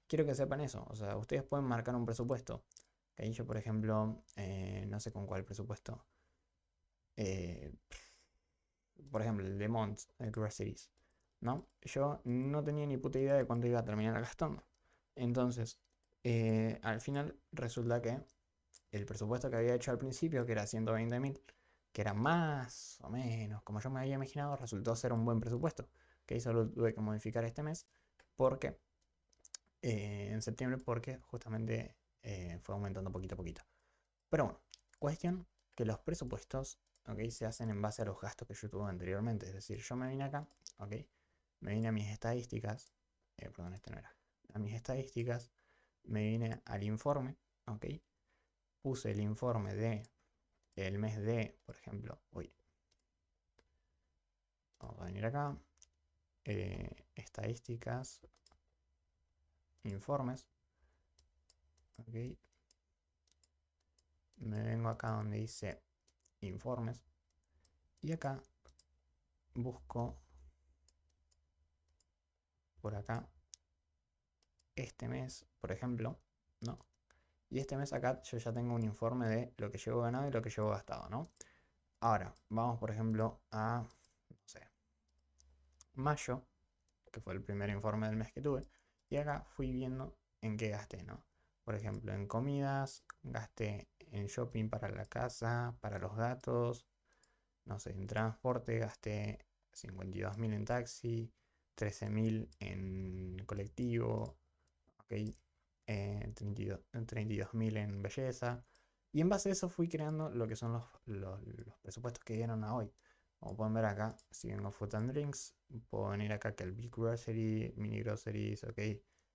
Quiero que sepan eso. O sea, ustedes pueden marcar un presupuesto. ¿Ok? Yo, por ejemplo, no sé con cuál presupuesto. eh, por ejemplo, el de Mont, el Groceries. ¿No? Yo no tenía ni puta idea de cuánto iba a terminar gastando. Entonces, al final resulta que el presupuesto que había hecho al principio, que era 120.000, que era más o menos como yo me había imaginado, resultó ser un buen presupuesto. Que solo tuve que modificar este mes porque en septiembre, porque justamente fue aumentando poquito a poquito. Pero bueno, cuestión que los presupuestos, ¿ok? Se hacen en base a los gastos que yo tuve anteriormente. Es decir, yo me vine acá, ¿ok? Me vine a mis estadísticas, perdón, este no era. A mis estadísticas, me vine al informe, ¿ok? Puse el informe de el mes de, por ejemplo, uy, vamos a venir acá, estadísticas, informes, ¿ok? Me vengo acá donde dice informes y acá busco por acá este mes, por ejemplo, ¿no? Y este mes acá yo ya tengo un informe de lo que llevo ganado y lo que llevo gastado, ¿no? Ahora, vamos por ejemplo a, no sé, mayo, que fue el primer informe del mes que tuve, y acá fui viendo en qué gasté, ¿no? Por ejemplo, en comidas, gasté en shopping para la casa, para los gatos, no sé, en transporte gasté 52.000 en taxi, 13.000 en colectivo, ok, 32.000 en belleza. Y en base a eso fui creando lo que son los presupuestos que dieron a hoy. Como pueden ver acá, si vengo Food and Drinks, puedo venir acá que el Big Grocery, Mini Groceries, ok,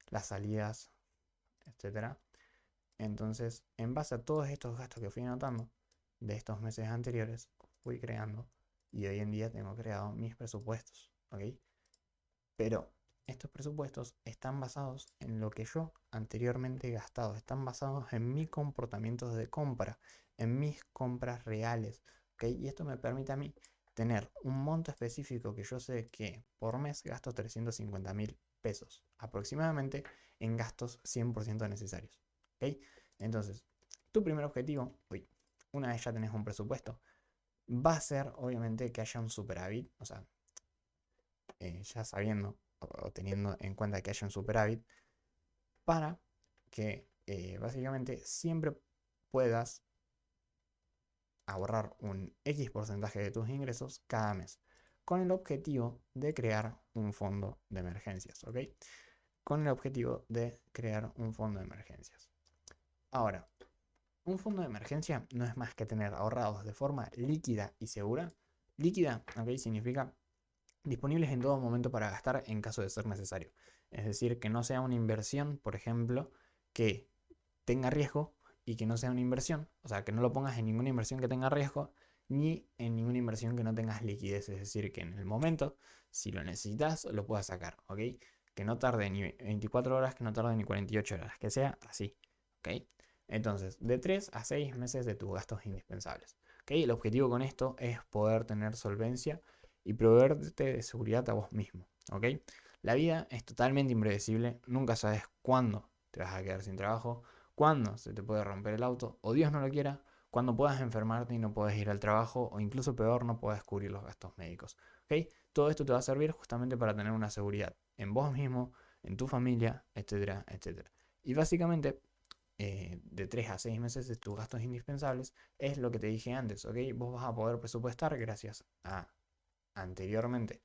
las salidas, etcétera. Entonces, en base a todos estos gastos que fui anotando de estos meses anteriores, fui creando y hoy en día tengo creado mis presupuestos, ¿ok? Pero estos presupuestos están basados en lo que yo anteriormente he gastado, están basados en mi comportamiento de compra, en mis compras reales, ¿ok? Y esto me permite a mí tener un monto específico que yo sé que por mes gasto 350.000 pesos aproximadamente en gastos 100% necesarios. ¿Ok? Entonces, tu primer objetivo, una vez ya tenés un presupuesto, va a ser obviamente que haya un superávit, o sea, ya sabiendo o teniendo en cuenta que haya un superávit, para que básicamente siempre puedas ahorrar un X porcentaje de tus ingresos cada mes, con el objetivo de crear un fondo de emergencias, ¿ok? Con el objetivo de crear un fondo de emergencias. Ahora, un fondo de emergencia no es más que tener ahorrados de forma líquida y segura. Líquida, ¿ok? Significa disponibles en todo momento para gastar en caso de ser necesario. Es decir, que no sea una inversión, por ejemplo, que tenga riesgo y que no sea una inversión. O sea, que no lo pongas en ninguna inversión que tenga riesgo ni en ninguna inversión que no tengas liquidez. Es decir, que en el momento, si lo necesitas, lo puedas sacar, ¿ok? Que no tarde ni 24 horas, que no tarde ni 48 horas, que sea así, ¿ok? Entonces, de 3 a 6 meses de tus gastos indispensables. ¿Ok? El objetivo con esto es poder tener solvencia y proveerte de seguridad a vos mismo. ¿Ok? La vida es totalmente impredecible, nunca sabes cuándo te vas a quedar sin trabajo, cuándo se te puede romper el auto, o Dios no lo quiera, cuando puedas enfermarte y no puedes ir al trabajo, o incluso peor, no puedas cubrir los gastos médicos. ¿Ok? Todo esto te va a servir justamente para tener una seguridad en vos mismo, en tu familia, etcétera, etcétera. Y básicamente, de 3 a 6 meses de tus gastos indispensables es lo que te dije antes, ¿ok? Vos vas a poder presupuestar gracias a anteriormente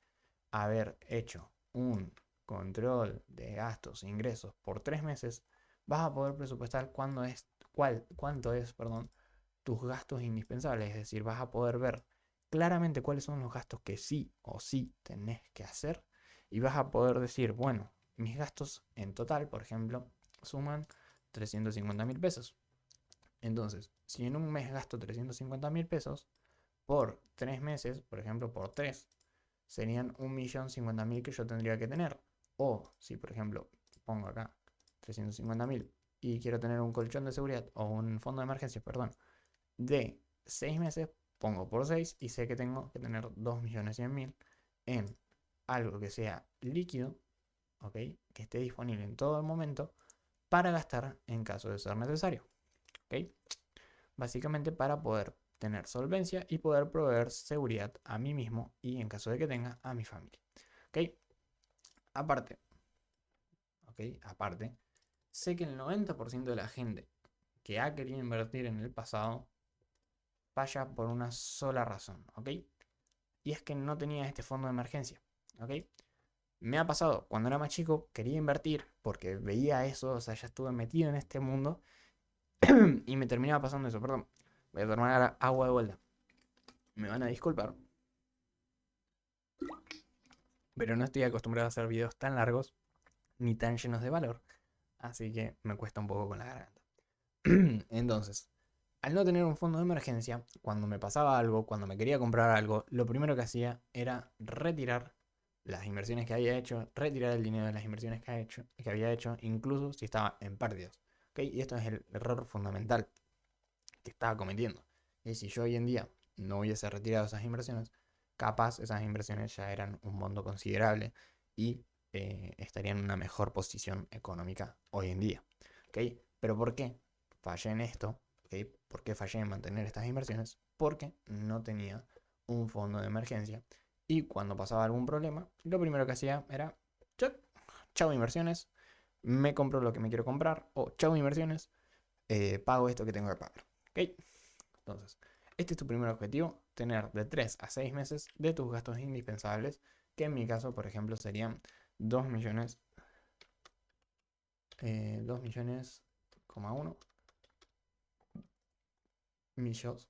haber hecho un control de gastos e ingresos por 3 meses, vas a poder presupuestar cuánto es, perdón, tus gastos indispensables. Es decir, vas a poder ver claramente cuáles son los gastos que sí o sí tenés que hacer y vas a poder decir, bueno, mis gastos en total, por ejemplo, suman 350.000 pesos. Entonces, si en un mes gasto 350.000 pesos, por 3 meses, por ejemplo, por 3, serían 1.050.000 que yo tendría que tener. O si, por ejemplo, pongo acá 350.000 y quiero tener un colchón de seguridad o un fondo de emergencia, perdón, de 6 meses, pongo por 6 y sé que tengo que tener 2.100.000 en algo que sea líquido, ¿ok? Que esté disponible en todo el momento para gastar en caso de ser necesario, ¿ok? Básicamente para poder tener solvencia y poder proveer seguridad a mí mismo y en caso de que tenga a mi familia. ¿Ok? Aparte, ¿ok? Aparte, sé que el 90% de la gente que ha querido invertir en el pasado falla por una sola razón, ¿ok? Y es que no tenía este fondo de emergencia, ¿ok? Me ha pasado, cuando era más chico, quería invertir porque veía eso, o sea, ya estuve metido en este mundo y me terminaba pasando eso, perdón. Voy a tomar agua de vuelta. Me van a disculpar, pero no estoy acostumbrado a hacer videos tan largos ni tan llenos de valor, así que me cuesta un poco con la garganta. Entonces, al no tener un fondo de emergencia, cuando me pasaba algo, cuando me quería comprar algo, lo primero que hacía era retirar las inversiones que había hecho, retirar el dinero de las inversiones que había hecho, incluso si estaba en pérdidas. ¿Okay? Y esto es el error fundamental que estaba cometiendo. Y si yo hoy en día no hubiese retirado esas inversiones, capaz esas inversiones ya eran un monto considerable y estaría en una mejor posición económica hoy en día. ¿Okay? ¿Pero por qué fallé en esto? ¿Okay? ¿Por qué fallé en mantener estas inversiones? Porque no tenía un fondo de emergencia y cuando pasaba algún problema, lo primero que hacía era, chau inversiones, me compro lo que me quiero comprar o chau inversiones, pago esto que tengo que pagar. ¿Ok? Entonces, este es tu primer objetivo, tener de 3 a 6 meses de tus gastos indispensables, que en mi caso, por ejemplo, serían 2 millones, 2 millones, 1 millones,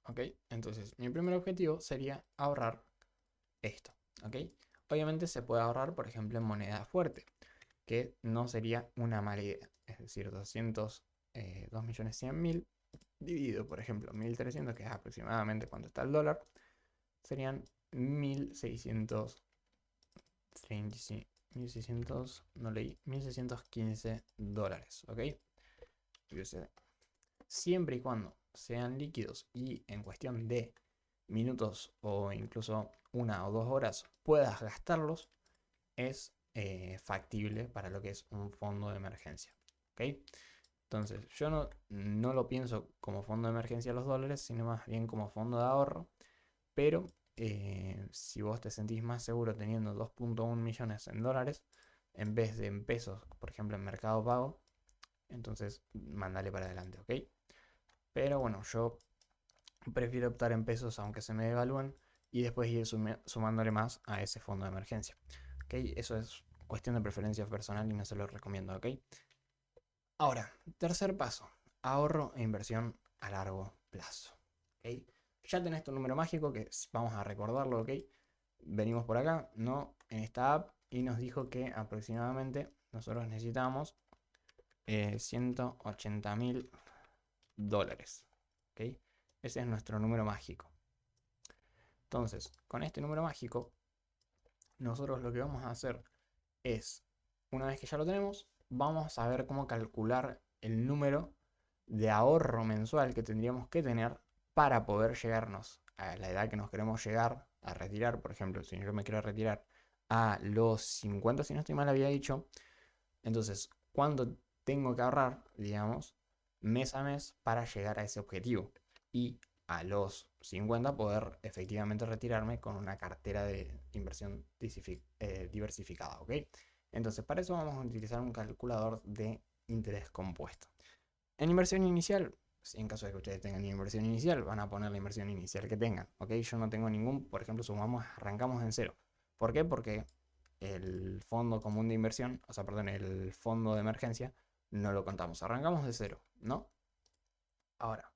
¿ok? Entonces, mi primer objetivo sería ahorrar esto, ¿ok? Obviamente se puede ahorrar, por ejemplo, en moneda fuerte, que no sería una mala idea, es decir, 2.100.000 dividido, por ejemplo, 1.300, que es aproximadamente cuánto está el dólar, serían 1.635, no leí, 1.615 dólares, ¿ok? USD. Siempre y cuando sean líquidos y en cuestión de minutos o incluso 1 o 2 horas puedas gastarlos, es factible para lo que es un fondo de emergencia. ¿Ok? Entonces, yo no lo pienso como fondo de emergencia los dólares, sino más bien como fondo de ahorro. Pero si vos te sentís más seguro teniendo 2.1 millones en dólares en vez de en pesos, por ejemplo en Mercado Pago, entonces mandale para adelante, ¿ok? Pero bueno, yo prefiero optar en pesos aunque se me devalúen y después ir sumándole más a ese fondo de emergencia. ¿Ok? Eso es cuestión de preferencia personal y no se lo recomiendo, ¿ok? Ahora, tercer paso, ahorro e inversión a largo plazo. ¿Ok? Ya tenés tu número mágico que vamos a recordarlo, ¿ok? Venimos por acá, ¿no? En esta app y nos dijo que aproximadamente nosotros necesitamos 180.000 dólares. ¿Ok? Ese es nuestro número mágico. Entonces, con este número mágico, nosotros lo que vamos a hacer es, una vez que ya lo tenemos, vamos a ver cómo calcular el número de ahorro mensual que tendríamos que tener para poder llegarnos a la edad que nos queremos llegar a retirar. Por ejemplo, si yo me quiero retirar a los 50, si no estoy mal, había dicho. Entonces, ¿cuánto tengo que ahorrar, digamos, mes a mes para llegar a ese objetivo? Y a los 50 poder efectivamente retirarme con una cartera de inversión diversificada, ¿ok? Entonces, para eso vamos a utilizar un calculador de interés compuesto. En inversión inicial, en caso de que ustedes tengan inversión inicial, van a poner la inversión inicial que tengan, ¿ok? Yo no tengo ningún, por ejemplo, arrancamos en cero. ¿Por qué? Porque el fondo común de inversión, o sea, perdón, el fondo de emergencia, no lo contamos. Arrancamos de cero, ¿no? Ahora,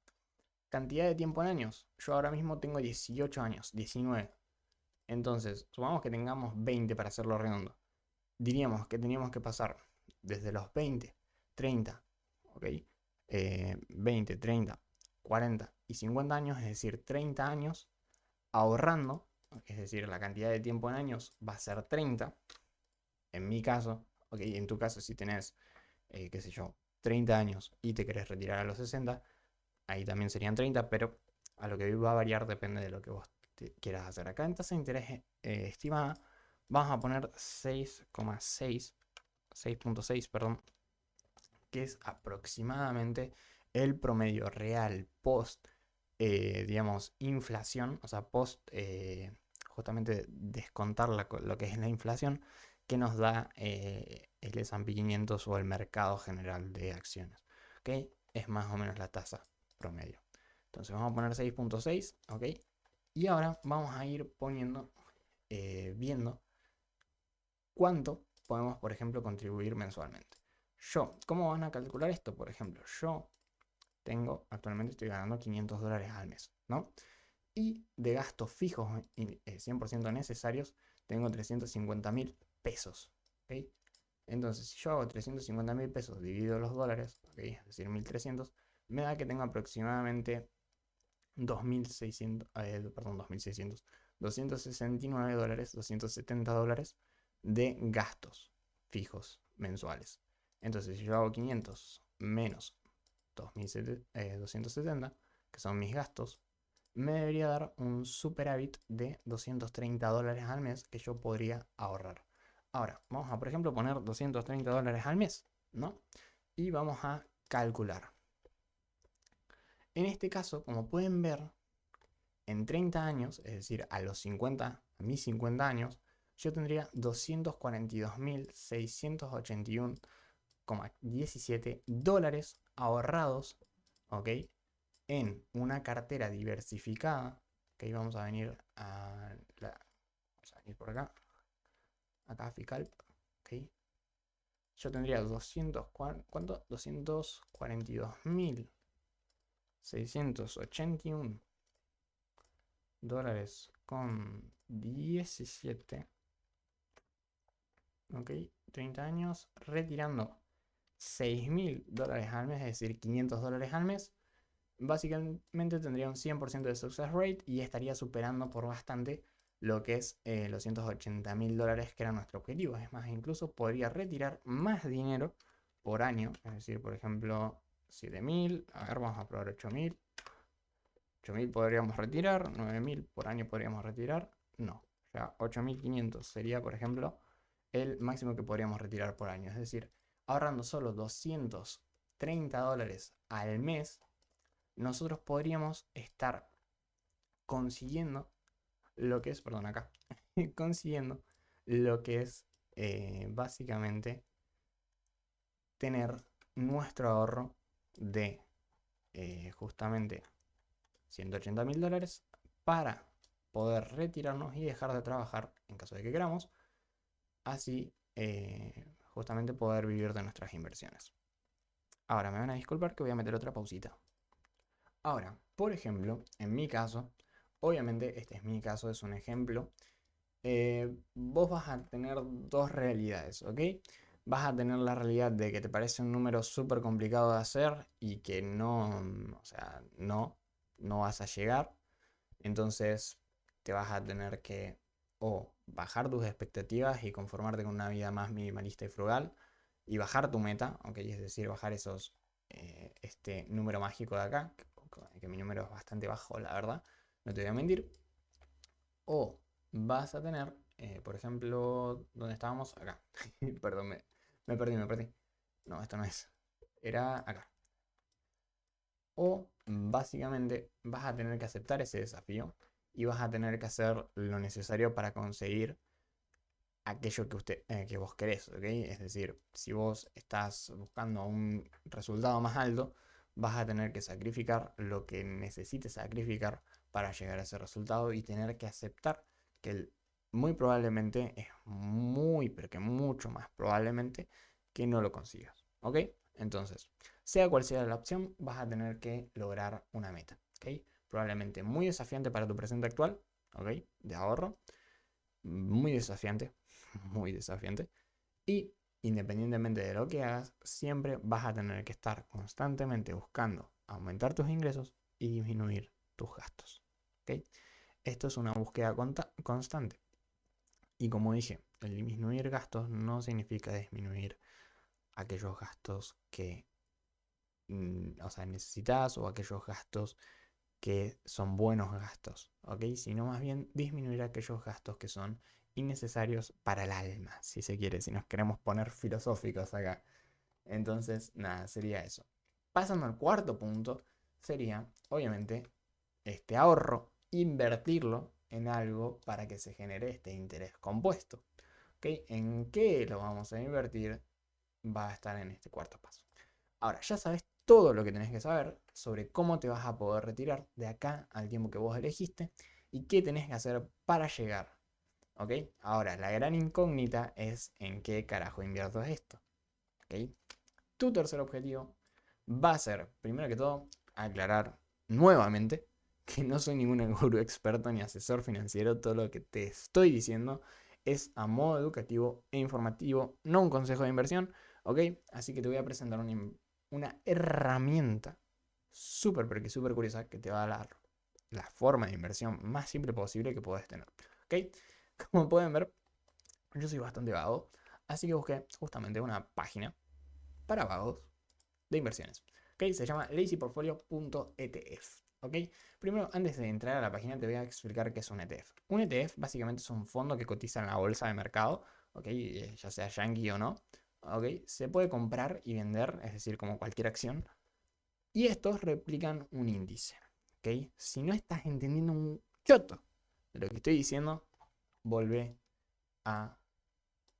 cantidad de tiempo en años. Yo ahora mismo tengo 18 años, 19. Entonces, supongamos que tengamos 20 para hacerlo redondo. Diríamos que teníamos que pasar desde los 20, 30, ¿ok? 20, 30, 40 y 50 años, es decir, 30 años ahorrando, es decir, la cantidad de tiempo en años va a ser 30. En mi caso, ok, en tu caso, si tenés, qué sé yo, 30 años y te querés retirar a los 60, ahí también serían 30, pero a lo que va a variar depende de lo que vos quieras hacer. Acá en tasa de interés estimada, vamos a poner 6,6, perdón, que es aproximadamente el promedio real post, digamos, inflación, o sea, post, justamente descontar lo que es la inflación, que nos da el S&P 500 o el mercado general de acciones. ¿Ok? Es más o menos la tasa promedio. Entonces vamos a poner 6.6, ¿ok? Y ahora vamos a ir poniendo, viendo cuánto podemos, por ejemplo, contribuir mensualmente. ¿Cómo van a calcular esto? Por ejemplo, actualmente estoy ganando 500 dólares al mes, ¿no? Y de gastos fijos 100% necesarios, tengo 350.000 pesos, ¿ok? Entonces, si yo hago 350.000 pesos dividido los dólares, ¿okay? Es decir, 1.300, me da que tengo aproximadamente 2.600, perdón, 2.600, 269 dólares, 270 dólares de gastos fijos mensuales. Entonces, si yo hago 500 menos 2.270, que son mis gastos, me debería dar un superávit de 230 dólares al mes que yo podría ahorrar. Ahora, vamos a, por ejemplo, poner 230 dólares al mes, ¿no? Y vamos a calcular. En este caso, como pueden ver, en 30 años, es decir, a mis 50 años, yo tendría 242.681,17 dólares ahorrados, ¿ok? En una cartera diversificada, que vamos a venir vamos a venir por acá, fiscal, ¿ok? Yo tendría 200, ¿cuánto? 242.681 dólares con 17, ¿ok? 30 años, retirando 6.000 dólares al mes, es decir, 500 dólares al mes. Básicamente tendría un 100% de success rate y estaría superando por bastante lo que es los 180.000 dólares que era nuestro objetivo. Es más, incluso podría retirar más dinero por año. Es decir, por ejemplo, 7.000. A ver, vamos a probar 8.000. 8.000 podríamos retirar, 9.000 por año podríamos retirar, no. Ya 8.500 sería, por ejemplo, el máximo que podríamos retirar por año. Es decir, ahorrando solo $230 al mes, nosotros podríamos estar consiguiendo lo que es, perdón, acá, consiguiendo lo que es básicamente tener nuestro ahorro de justamente $180.000 para poder retirarnos y dejar de trabajar en caso de que queramos, así justamente poder vivir de nuestras inversiones. Ahora me van a disculpar que voy a meter otra pausita. Ahora, por ejemplo, en mi caso, obviamente este es mi caso, es un ejemplo, vos vas a tener dos realidades, ¿ok? Vas a tener la realidad de que te parece un número súper complicado de hacer y que no, o sea, no vas a llegar. Entonces te vas a tener que o bajar tus expectativas y conformarte con una vida más minimalista y frugal y bajar tu meta, ¿ok? Es decir, bajar este número mágico de acá, que mi número es bastante bajo, la verdad, no te voy a mentir. O vas a tener, por ejemplo, ¿dónde estábamos? Acá. Perdón, me perdí, me perdí. No, esto no es. Era acá. O básicamente vas a tener que aceptar ese desafío y vas a tener que hacer lo necesario para conseguir aquello que vos querés, ¿ok? Es decir, si vos estás buscando un resultado más alto, vas a tener que sacrificar lo que necesites sacrificar para llegar a ese resultado y tener que aceptar que muy probablemente es muy, pero que mucho más probablemente que no lo consigas, ¿ok? Entonces, sea cual sea la opción, vas a tener que lograr una meta, ¿ok? Probablemente muy desafiante para tu presente actual, ¿ok? De ahorro, muy desafiante, muy desafiante. Y independientemente de lo que hagas, siempre vas a tener que estar constantemente buscando aumentar tus ingresos y disminuir tus gastos, ¿ok? Esto es una búsqueda constante. Y como dije, el disminuir gastos no significa disminuir aquellos gastos que o sea, necesitas o aquellos gastos que son buenos gastos, ¿ok? Sino más bien disminuir aquellos gastos que son innecesarios para el alma, si se quiere, si nos queremos poner filosóficos acá. Entonces, nada, sería eso. Pasando al cuarto punto, sería, obviamente, este ahorro, invertirlo en algo para que se genere este interés compuesto. ¿Ok? ¿En qué lo vamos a invertir? Va a estar en este cuarto paso. Ahora, ya sabes todo lo que tenés que saber sobre cómo te vas a poder retirar de acá al tiempo que vos elegiste y qué tenés que hacer para llegar. ¿Ok? Ahora, la gran incógnita es en qué carajo invierto esto. ¿Ok? Tu tercer objetivo va a ser, primero que todo, aclarar nuevamente que no soy ningún gurú experto ni asesor financiero. Todo lo que te estoy diciendo es a modo educativo e informativo, no un consejo de inversión, ¿ok? Así que te voy a presentar una herramienta súper, pero que súper curiosa que te va a dar la forma de inversión más simple posible que puedes tener, ¿ok? Como pueden ver, yo soy bastante vago, así que busqué justamente una página para vagos de inversiones. ¿Ok? Se llama lazyportfolio.etf. ¿Ok? Primero, antes de entrar a la página, te voy a explicar qué es un ETF. Un ETF básicamente es un fondo que cotiza en la bolsa de mercado, ¿ok? Ya sea yankee o no. ¿Ok? Se puede comprar y vender, es decir, como cualquier acción. Y estos replican un índice. ¿Ok? Si no estás entendiendo un choto de lo que estoy diciendo, volvé a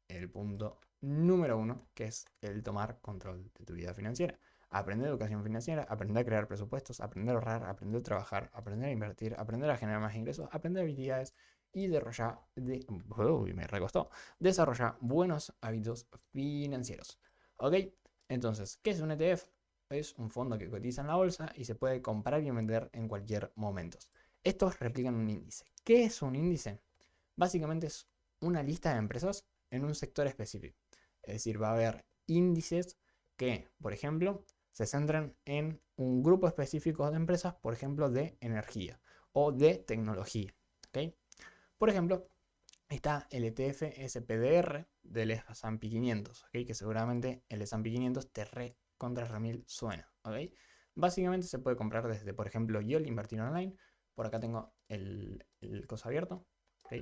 el punto número uno, que es el tomar control de tu vida financiera. Aprender educación financiera, aprender a crear presupuestos, aprender a ahorrar, aprender a trabajar, aprender a invertir, aprender a generar más ingresos, aprender habilidades y me recostó, desarrollar buenos hábitos financieros. ¿Ok? Entonces, ¿qué es un ETF? Es un fondo que cotiza en la bolsa y se puede comprar y vender en cualquier momento. Estos replican un índice. ¿Qué es un índice? Básicamente es una lista de empresas en un sector específico. Es decir, va a haber índices que, por ejemplo, se centran en un grupo específico de empresas, por ejemplo, de energía o de tecnología. ¿Okay? Por ejemplo, está el ETF SPDR del S&P 500, ¿okay? Que seguramente el S&P 500 te contra remil suena. ¿Okay? Básicamente se puede comprar desde, por ejemplo, YOL Invertir Online. Por acá tengo el coso abierto. ¿Ok?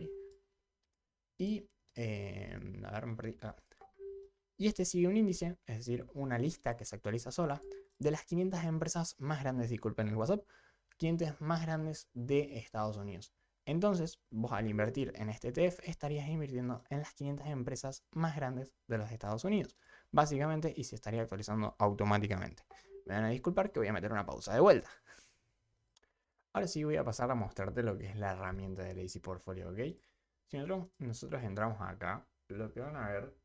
Y, a ver, me perdí. Y este sigue un índice, es decir, una lista que se actualiza sola, de las 500 empresas más grandes, disculpen el WhatsApp, 500 más grandes de Estados Unidos. Entonces, vos al invertir en este ETF estarías invirtiendo en las 500 empresas más grandes de los Estados Unidos, básicamente, y se estaría actualizando automáticamente. Me van a disculpar que voy a meter una pausa de vuelta. Ahora sí voy a pasar a mostrarte lo que es la herramienta de Lazy Portfolio, ¿ok? Si nosotros entramos acá, lo que van a ver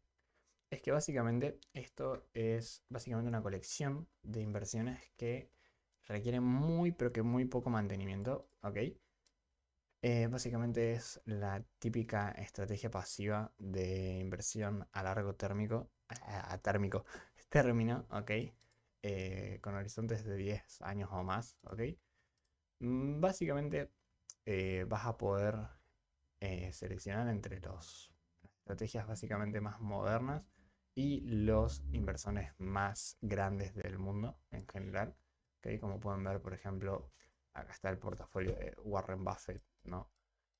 es que básicamente esto es básicamente una colección de inversiones que requieren muy, pero que muy poco mantenimiento, ¿ok? Básicamente es la típica estrategia pasiva de inversión a largo térmico, a térmico, término, ¿ok? Con horizontes de 10 años o más, ¿ok? Básicamente vas a poder seleccionar entre las estrategias básicamente más modernas y los inversores más grandes del mundo en general. ¿Okay? Como pueden ver, por ejemplo, acá está el portafolio de Warren Buffett, ¿no?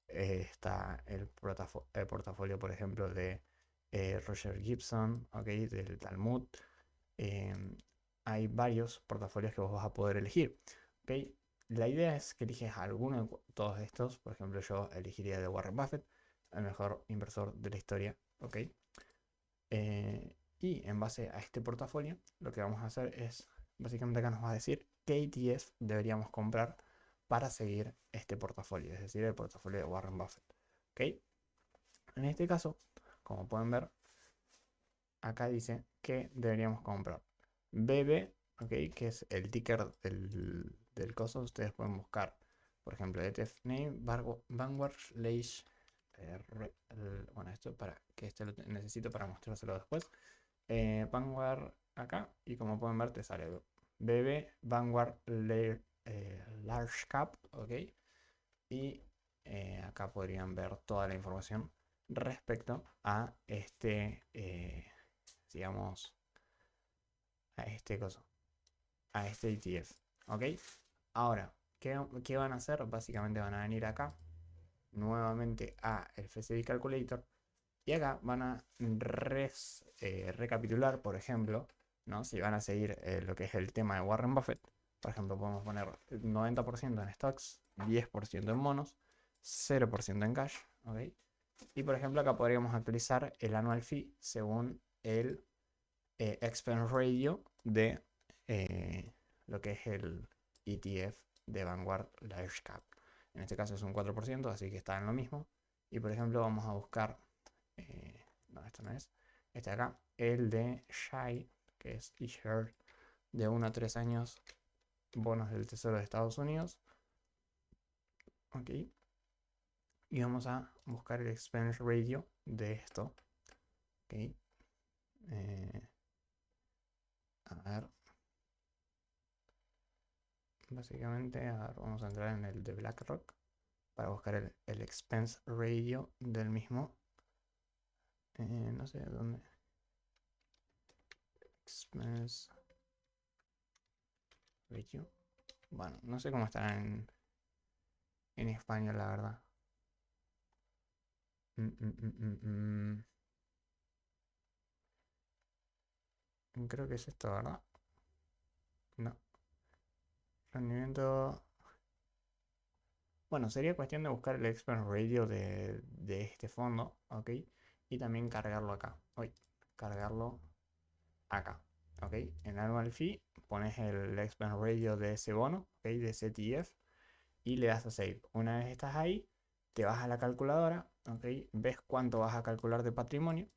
Está el portafolio, por ejemplo, de Roger Gibson, ¿okay? Del Talmud. Em, Hay varios portafolios que vos vas a poder elegir. ¿Okay? La idea es que eliges alguno de todos estos. Por ejemplo, yo elegiría de Warren Buffett, el mejor inversor de la historia. ¿Ok? Y en base a este portafolio, lo que vamos a hacer es, básicamente acá nos va a decir qué ETF deberíamos comprar para seguir este portafolio, es decir, el portafolio de Warren Buffett. ¿Ok? En este caso, como pueden ver, acá dice que deberíamos comprar BB, ¿ok? Que es el ticker del coso. Ustedes pueden buscar, por ejemplo, ETF name, Vanguard, Leish. Bueno, esto para que este lo necesito para mostrárselo después. Vanguard acá, y como pueden ver, te sale BB, Vanguard, Large Cap, ¿ok? Y acá podrían ver toda la información respecto a este, digamos, a este coso, a este ETF. ¿Ok? Ahora, ¿qué van a hacer? Básicamente van a venir acá, nuevamente a el FCB Calculator, y acá van a recapitular, por ejemplo, ¿no? Si van a seguir lo que es el tema de Warren Buffett. Por ejemplo, podemos poner 90% en stocks, 10% en bonos, 0% en cash. ¿Ok? Y por ejemplo, acá podríamos actualizar el annual fee según el expense ratio de lo que es el ETF de Vanguard Large Cap. En este caso es un 4%, así que está en lo mismo. Y por ejemplo, vamos a buscar, no, esto no es, este de acá, el de Shy, que es eShare de 1 a 3 años, bonos del Tesoro de Estados Unidos. Ok. Y vamos a buscar el expense ratio de esto. Ok. A ver. Básicamente, a ver, vamos a entrar en el de BlackRock para buscar el expense ratio del mismo. No sé dónde. Expense ratio. Bueno, no sé cómo estará en español, la verdad. Creo que es esto, ¿verdad? No. Rendimiento. Bueno, sería cuestión de buscar el expense ratio de este fondo, ¿ok? Y también cargarlo acá. Hoy, cargarlo acá, ¿ok? En Annual Fee pones el expense ratio de ese bono, ¿ok? De ese ETF, y le das a Save. Una vez estás ahí, te vas a la calculadora, ¿ok? Ves cuánto vas a calcular de patrimonio,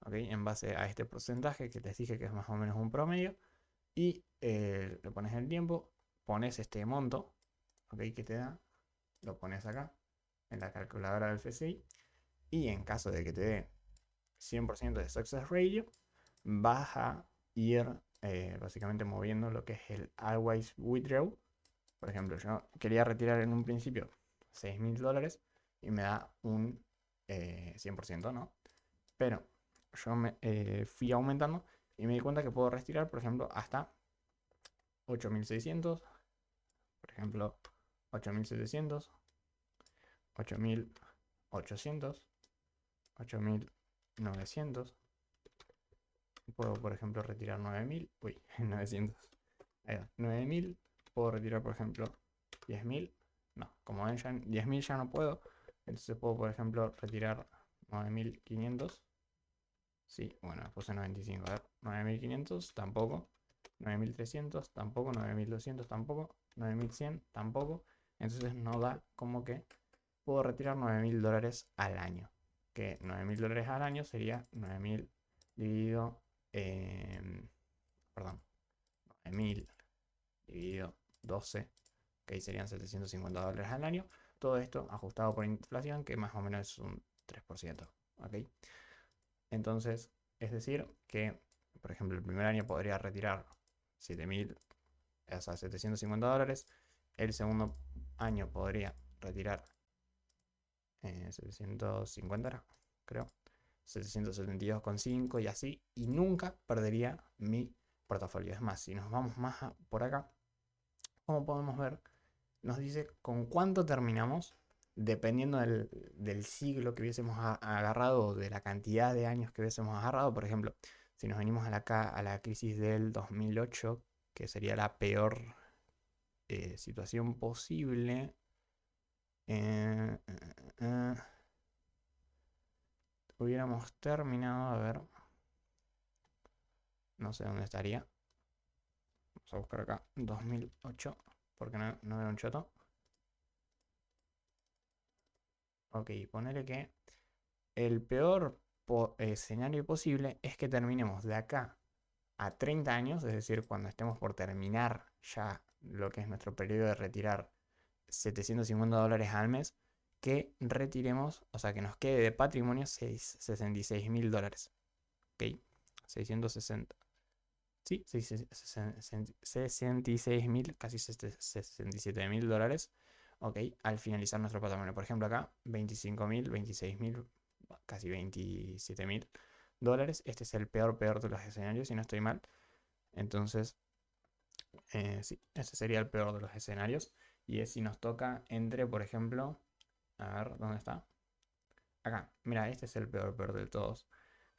¿ok? En base a este porcentaje que les dije que es más o menos un promedio, y le pones el tiempo, pones este monto, ¿ok? Que te da, lo pones acá en la calculadora del FCI, y en caso de que te dé 100% de Success Ratio, vas a ir básicamente moviendo lo que es el Always Withdraw. Por ejemplo, yo quería retirar en un principio $6.000 y me da un 100%, ¿no? Pero yo fui aumentando y me di cuenta que puedo retirar, por ejemplo, hasta 8.600, por ejemplo, 8.700, 8.800, 8.900. Puedo, por ejemplo, retirar 9.000. Uy, 900. Ahí va, 9.000. Puedo retirar, por ejemplo, 10.000. No, como ven, 10.000 ya no puedo. Entonces puedo, por ejemplo, retirar 9.500. Sí, bueno, puse 95. A ver, 9.500 tampoco. 9.300 tampoco. 9.200 tampoco. 9.100 tampoco. Entonces no da como que puedo retirar 9.000 dólares al año. Que 9.000 dólares al año sería 9.000 dividido, perdón, 9.000 dividido 12, que ahí serían 750 dólares al año. Todo esto ajustado por inflación, que más o menos es un 3%. ¿Ok? Entonces, es decir, que, por ejemplo, el primer año podría retirar 7.000, o sea, 750 dólares. El segundo año podría retirar 750, era, creo. 772,5 y así. Y nunca perdería mi portafolio. Es más, si nos vamos más por acá, como podemos ver, nos dice con cuánto terminamos, dependiendo del siglo que hubiésemos agarrado o de la cantidad de años que hubiésemos agarrado. Por ejemplo, si nos venimos acá a la crisis del 2008, que sería la peor situación posible. Hubiéramos terminado, a ver, no sé dónde estaría. Vamos a buscar acá 2008, porque no era un choto. Ok, ponerle que el peor escenario posible es que terminemos de acá a 30 años, es decir, cuando estemos por terminar ya lo que es nuestro periodo de retirar 750 dólares al mes, que retiremos, o sea, que nos quede de patrimonio 66.000 dólares. Ok, 660. Sí, 66.000, casi 67.000 dólares. Ok, al finalizar nuestro patrimonio. Por ejemplo, acá 25.000, 26.000, casi 27.000 dólares. Este es el peor de los escenarios, si no estoy mal. Entonces, sí, este sería el peor de los escenarios. Y es si nos toca entre, por ejemplo, a ver, ¿dónde está? Acá, mira, este es el peor de todos.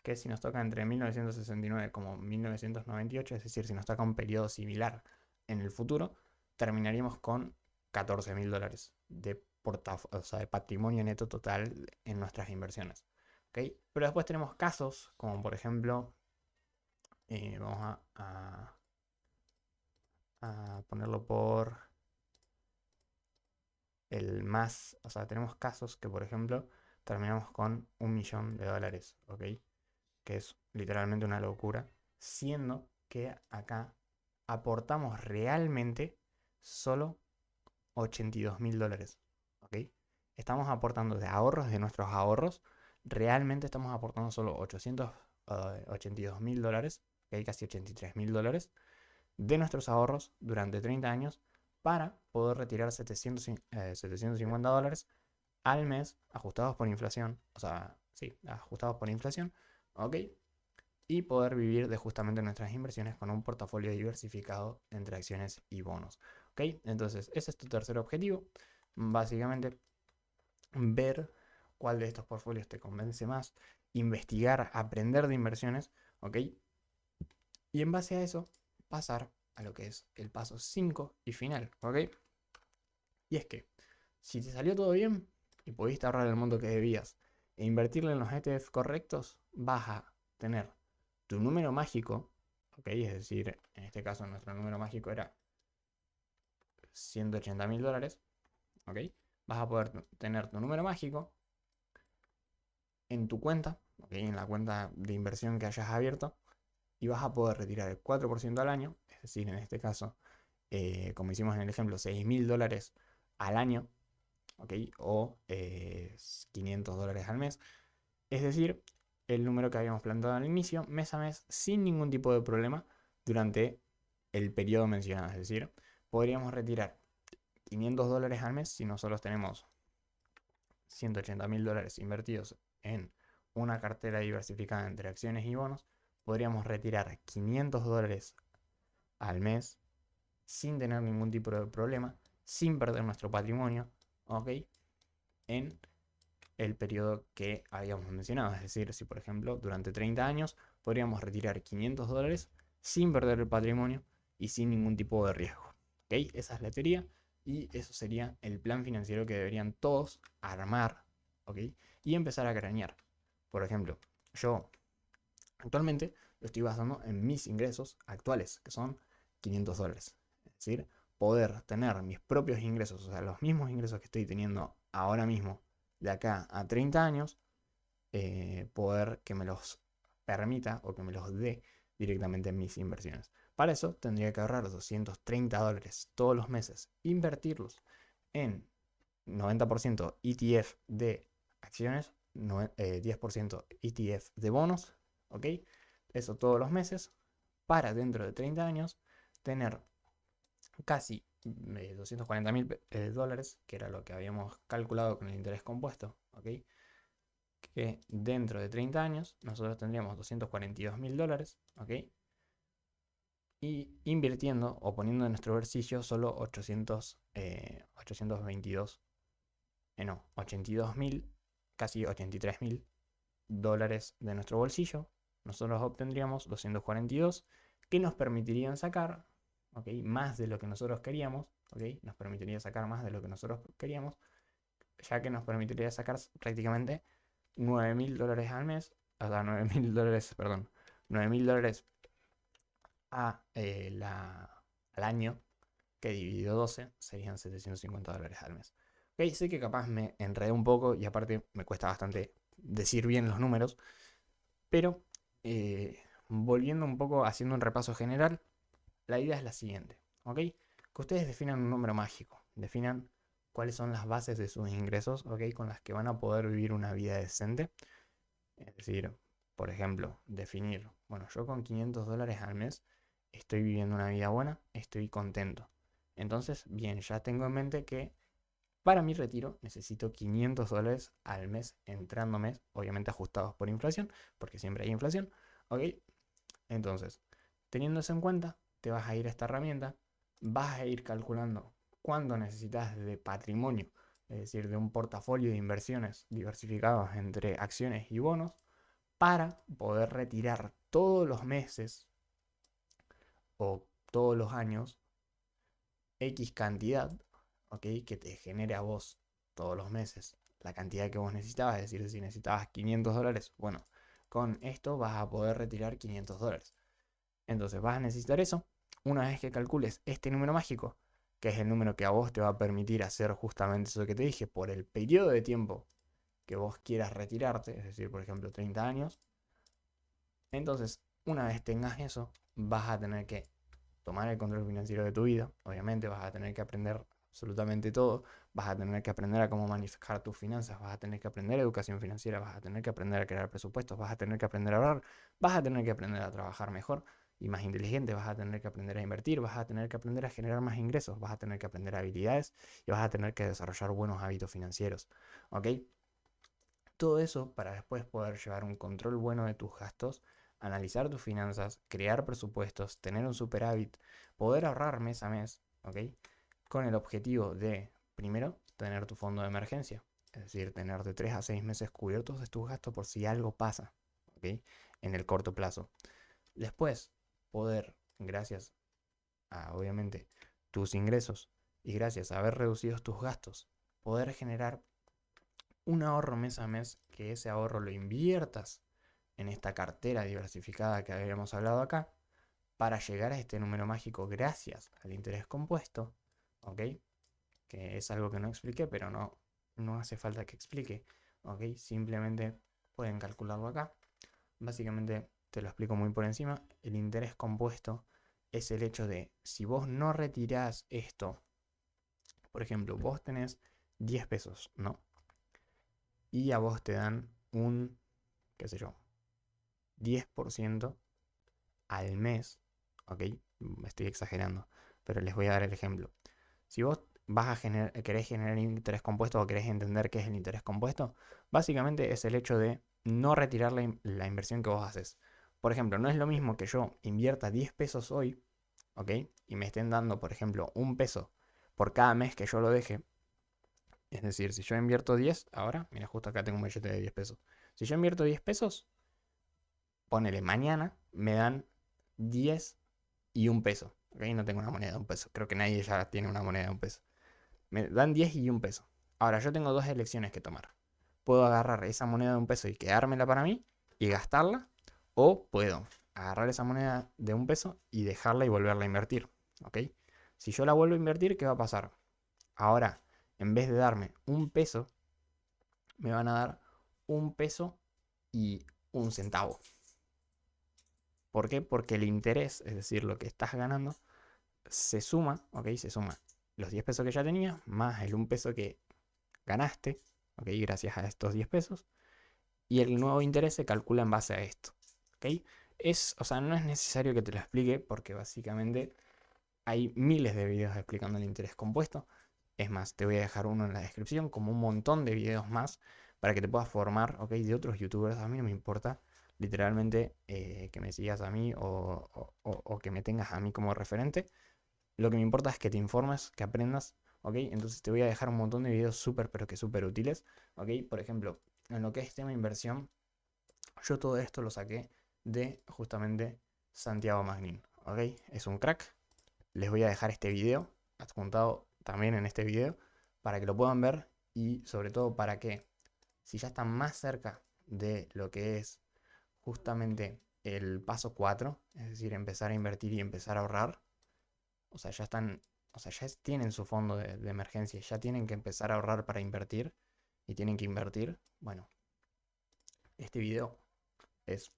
Que si nos toca entre 1969 como 1998, es decir, si nos toca un periodo similar en el futuro, terminaríamos con 14.000 dólares de, o sea, de patrimonio neto total en nuestras inversiones. ¿Okay? Pero después tenemos casos como por ejemplo, vamos a ponerlo por el más, o sea, tenemos casos que por ejemplo terminamos con 1.000.000 de dólares, ¿ok? Que es literalmente una locura, siendo que acá aportamos realmente solo 82.000 dólares. ¿Ok? Estamos aportando de ahorros, de nuestros ahorros, realmente estamos aportando solo 82.000 dólares, que hay casi 83.000 dólares, de nuestros ahorros durante 30 años para poder retirar 750 dólares al mes ajustados por inflación, o sea, sí, ajustados por inflación, ¿ok? Y poder vivir de justamente nuestras inversiones con un portafolio diversificado entre acciones y bonos. ¿Ok? Entonces, ese es tu tercer objetivo. Básicamente, ver cuál de estos portfolios te convence más, investigar, aprender de inversiones, ¿ok? Y en base a eso, pasar a lo que es el paso 5 y final, ¿ok? Y es que, si te salió todo bien y pudiste ahorrar el monto que debías e invertirlo en los ETF correctos, vas a tener tu número mágico, ¿ok? Es decir, en este caso nuestro número mágico era 180.000 dólares, ¿ok? Vas a poder tener tu número mágico en tu cuenta, ¿ok? En la cuenta de inversión que hayas abierto, y vas a poder retirar el 4% al año, es decir, en este caso, como hicimos en el ejemplo, 6.000 dólares al año, ¿ok? O 500 dólares al mes. Es decir, el número que habíamos planteado al inicio, mes a mes, sin ningún tipo de problema durante el periodo mencionado. Es decir, podríamos retirar 500 dólares al mes si nosotros tenemos 180.000 dólares invertidos en una cartera diversificada entre acciones y bonos. Podríamos retirar 500 dólares al mes sin tener ningún tipo de problema, sin perder nuestro patrimonio, ¿ok? En el periodo que habíamos mencionado. Es decir, si por ejemplo durante 30 años podríamos retirar $500 sin perder el patrimonio y sin ningún tipo de riesgo. ¿Ok? Esa es la teoría y eso sería el plan financiero que deberían todos armar, ¿ok? Y empezar a cranear. Por ejemplo, yo actualmente lo estoy basando en mis ingresos actuales, que son $500. Es decir, poder tener mis propios ingresos, o sea, los mismos ingresos que estoy teniendo ahora mismo de acá a 30 años, poder que me los permita o que me los dé directamente en mis inversiones. Para eso tendría que ahorrar $230 todos los meses, invertirlos en 90% ETF de acciones, 10% ETF de bonos, ¿ok? Eso todos los meses, para dentro de 30 años tener casi $240.000, que era lo que habíamos calculado con el interés compuesto, ¿ok? Que dentro de 30 años nosotros tendríamos $242.000, ¿ok? Y invirtiendo o poniendo en nuestro bolsillo solo 822, no, 82.000, casi $83.000 de nuestro bolsillo. Nosotros obtendríamos 242 que nos permitirían sacar, ¿ok? Más de lo que nosotros queríamos, ¿ok? Nos permitiría sacar más de lo que nosotros queríamos, ya que nos permitiría sacar prácticamente $9.000 al mes, o sea, $9.000, perdón, $9.000 a, al año, que dividido 12 serían $750 al mes. Ok, sé que capaz me enredé un poco y aparte me cuesta bastante decir bien los números, pero volviendo un poco, haciendo un repaso general, la idea es la siguiente, ¿ok? Que ustedes definan un número mágico, definan cuáles son las bases de sus ingresos, ¿ok? Con las que van a poder vivir una vida decente. Es decir, por ejemplo, definir, bueno, yo con $500 al mes estoy viviendo una vida buena, estoy contento. Entonces, bien, ya tengo en mente que para mi retiro necesito $500 al mes entrando mes, obviamente ajustados por inflación, porque siempre hay inflación, ¿ok? Entonces, teniendo eso en cuenta, te vas a ir a esta herramienta, vas a ir calculando cuánto necesitas de patrimonio, es decir, de un portafolio de inversiones diversificados entre acciones y bonos, para poder retirar todos los meses o todos los años X cantidad, ¿ok? Que te genere a vos todos los meses la cantidad que vos necesitabas. Es decir, si necesitabas $500, bueno, con esto vas a poder retirar $500. Entonces vas a necesitar eso. Una vez que calcules este número mágico, que es el número que a vos te va a permitir hacer justamente eso que te dije, por el periodo de tiempo que vos quieras retirarte, es decir, por ejemplo, 30 años, entonces, una vez tengas eso, vas a tener que tomar el control financiero de tu vida. Obviamente vas a tener que aprender absolutamente todo. Vas a tener que aprender a cómo manejar tus finanzas. Vas a tener que aprender educación financiera. Vas a tener que aprender a crear presupuestos. Vas a tener que aprender a ahorrar. Vas a tener que aprender a trabajar mejor y más inteligente. Vas a tener que aprender a invertir. Vas a tener que aprender a generar más ingresos. Vas a tener que aprender habilidades y vas a tener que desarrollar buenos hábitos financieros. ¿Ok? Todo eso para después poder llevar un control bueno de tus gastos, analizar tus finanzas, crear presupuestos, tener un superávit, poder ahorrar mes a mes, ¿ok? Con el objetivo de, primero, tener tu fondo de emergencia, es decir, tener de 3 a 6 meses cubiertos de tus gastos por si algo pasa, ¿ok? En el corto plazo. Después, poder, gracias a, obviamente, tus ingresos y gracias a haber reducido tus gastos, poder generar un ahorro mes a mes, que ese ahorro lo inviertas en esta cartera diversificada que habíamos hablado acá, para llegar a este número mágico gracias al interés compuesto, ¿ok? Que es algo que no expliqué, pero no hace falta que explique, ¿ok? Simplemente pueden calcularlo acá. Básicamente te lo explico muy por encima. El interés compuesto es el hecho de, si vos no retirás esto, por ejemplo, vos tenés 10 pesos, ¿no? Y a vos te dan un, qué sé yo, 10% al mes, ¿ok? Me estoy exagerando, pero les voy a dar el ejemplo. Si vos querés generar interés compuesto o querés entender qué es el interés compuesto, básicamente es el hecho de no retirar la inversión que vos haces. Por ejemplo, no es lo mismo que yo invierta 10 pesos hoy, ¿ok? Y me estén dando, por ejemplo, un peso por cada mes que yo lo deje. Es decir, si yo invierto 10 ahora, mira, justo acá tengo un billete de 10 pesos. Si yo invierto 10 pesos, ponele mañana, me dan 10 y un peso. ¿Ok? No tengo una moneda de un peso. Creo que nadie ya tiene una moneda de un peso. Me dan 10 y un peso. Ahora, yo tengo dos elecciones que tomar. Puedo agarrar esa moneda de un peso y quedármela para mí y gastarla. O puedo agarrar esa moneda de un peso y dejarla y volverla a invertir. ¿Ok? Si yo la vuelvo a invertir, ¿qué va a pasar? Ahora, en vez de darme un peso, me van a dar un peso y un centavo. ¿Por qué? Porque el interés, es decir, lo que estás ganando, se suma, ¿ok? Se suma los 10 pesos que ya tenía, más el un peso que ganaste, ¿ok? Gracias a estos 10 pesos. Y el nuevo interés se calcula en base a esto, ¿ok? O sea, no es necesario que te lo explique porque básicamente hay miles de videos explicando el interés compuesto. Es más, te voy a dejar uno en la descripción, como un montón de videos más para que te puedas formar, ¿ok? De otros youtubers. A mí no me importa literalmente que me sigas a mí o que me tengas a mí como referente. Lo que me importa es que te informes, que aprendas, ¿ok? Entonces te voy a dejar un montón de videos súper, pero que súper útiles, ¿ok? Por ejemplo, en lo que es tema inversión, yo todo esto lo saqué de justamente Santiago Magnin, ¿ok? Es un crack. Les voy a dejar este video adjuntado también en este video para que lo puedan ver y sobre todo para que si ya están más cerca de lo que es justamente el paso 4, es decir, empezar a invertir y empezar a ahorrar, o sea, ya están, o sea, ya tienen su fondo de emergencia, ya tienen que empezar a ahorrar para invertir y tienen que invertir, bueno, este video es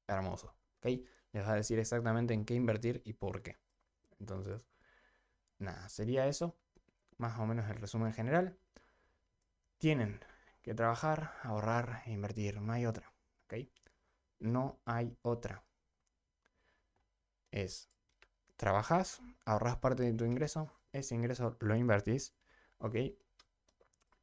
hermoso, ¿ok? Les va a decir exactamente en qué invertir y por qué. Entonces, nada, sería eso, más o menos el resumen general. Tienen que trabajar, ahorrar e invertir, no hay otra, ¿ok? No hay otra. Es, trabajas, ahorras parte de tu ingreso, ese ingreso lo invertís, ¿ok?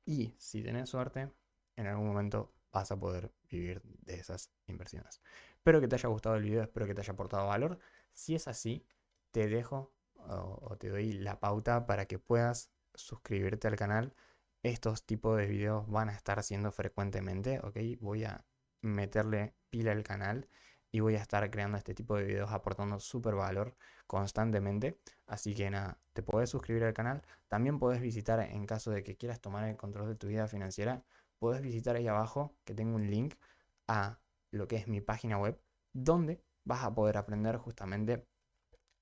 Y si tenés suerte, en algún momento vas a poder vivir de esas inversiones. Espero que te haya gustado el video, espero que te haya aportado valor. Si es así, te dejo o te doy la pauta para que puedas suscribirte al canal. Estos tipos de videos van a estar haciendo frecuentemente, ¿ok? Voy a meterle pila al canal y voy a estar creando este tipo de videos aportando súper valor constantemente. Así que nada, te podés suscribir al canal. También podés visitar, en caso de que quieras tomar el control de tu vida financiera, podés visitar ahí abajo que tengo un link a lo que es mi página web, donde vas a poder aprender justamente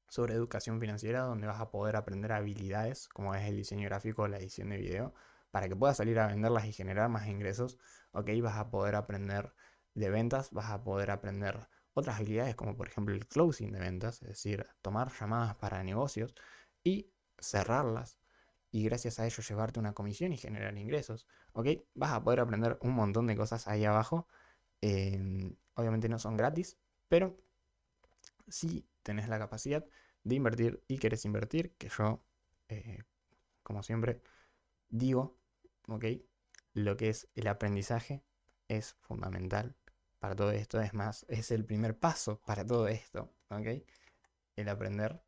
sobre educación financiera, donde vas a poder aprender habilidades como es el diseño gráfico o la edición de video, para que puedas salir a venderlas y generar más ingresos. Ok, vas a poder aprender de ventas, vas a poder aprender otras habilidades como por ejemplo el closing de ventas, es decir, tomar llamadas para negocios y cerrarlas y gracias a ello llevarte una comisión y generar ingresos. ¿Ok? Vas a poder aprender un montón de cosas ahí abajo. Obviamente no son gratis, pero si tenés la capacidad de invertir y querés invertir, que yo, eh, como siempre, digo, ¿ok? Lo que es el aprendizaje es fundamental para todo esto. Es más, es el primer paso para todo esto, ¿ok? El aprender,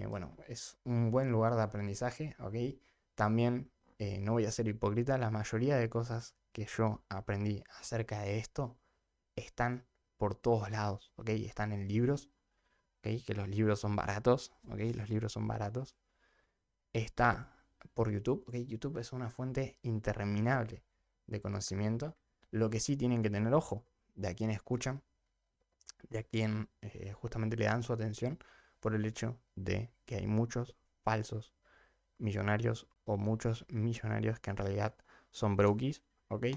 bueno, es un buen lugar de aprendizaje, ¿ok? También, no voy a ser hipócrita, la mayoría de cosas que yo aprendí acerca de esto están por todos lados, ¿ok? Están en libros, ¿ok? Que los libros son baratos, ¿ok? Los libros son baratos. Está por YouTube, ¿ok? YouTube es una fuente interminable de conocimiento. Lo que sí tienen que tener ojo de a quién escuchan, de a quién justamente le dan su atención por el hecho de que hay muchos falsos millonarios o muchos millonarios que en realidad son brokies, ¿ok?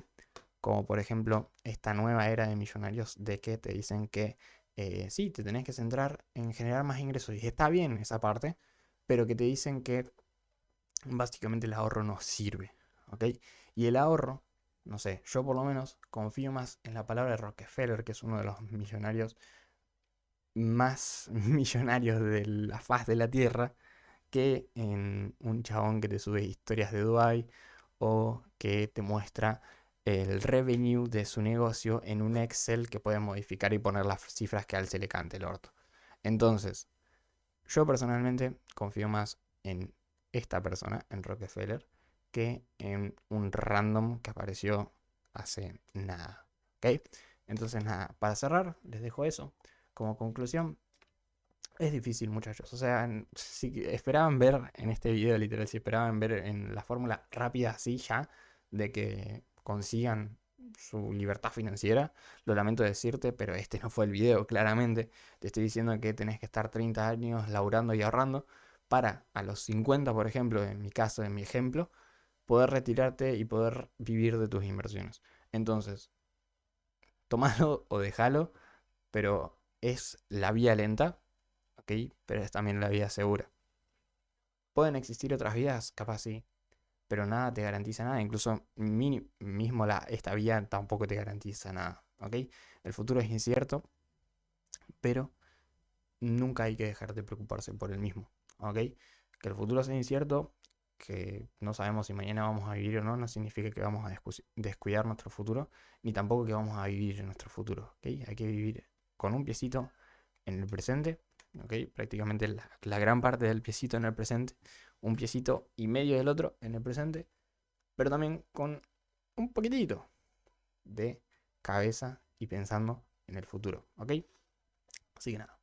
Como por ejemplo esta nueva era de millonarios de que te dicen que sí, te tenés que centrar en generar más ingresos y está bien esa parte, pero que te dicen que básicamente el ahorro no sirve, ¿ok? Y el ahorro, no sé, yo por lo menos confío más en la palabra de Rockefeller, que es uno de los millonarios más millonarios de la faz de la Tierra, que en un chabón que te sube historias de Dubai o que te muestra el revenue de su negocio en un Excel que puede modificar y poner las cifras que a él se le cante el orto. Entonces, Yo personalmente confío más en esta persona, en Rockefeller, que en un random que apareció hace nada. ¿Ok? Entonces nada, para cerrar, les dejo eso. Como conclusión, es difícil, muchachos. O sea, si esperaban ver en este video, literal, si esperaban ver en la fórmula rápida así ya, de que consigan su libertad financiera, lo lamento decirte, pero este no fue el video, claramente. Te estoy diciendo que tenés que estar 30 años laburando y ahorrando para a los 50, por ejemplo, en mi caso, en mi ejemplo, poder retirarte y poder vivir de tus inversiones. Entonces, tomalo o déjalo, pero es la vía lenta, ¿ok? Pero es también la vía segura. ¿Pueden existir otras vías? Capaz sí, pero nada te garantiza nada. Incluso mismo esta vía tampoco te garantiza nada, ¿ok? El futuro es incierto, pero nunca hay que dejar de preocuparse por el mismo, ¿ok? Que el futuro sea incierto, que no sabemos si mañana vamos a vivir o no, no significa que vamos a descuidar nuestro futuro, ni tampoco que vamos a vivir en nuestro futuro, ¿ok? Hay que vivir con un piecito en el presente, ¿ok? Prácticamente la gran parte del piecito en el presente, un piecito y medio del otro en el presente, pero también con un poquitito de cabeza y pensando en el futuro, ¿ok? Así que nada,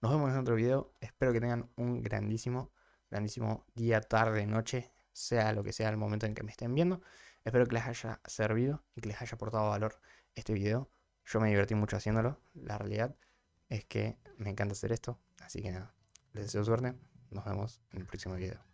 nos vemos en otro video, espero que tengan un grandísimo, grandísimo día, tarde, noche, sea lo que sea el momento en que me estén viendo. Espero que les haya servido y que les haya aportado valor este video. Yo me divertí mucho haciéndolo, la realidad es que me encanta hacer esto, así que nada, les deseo suerte, nos vemos en el próximo video.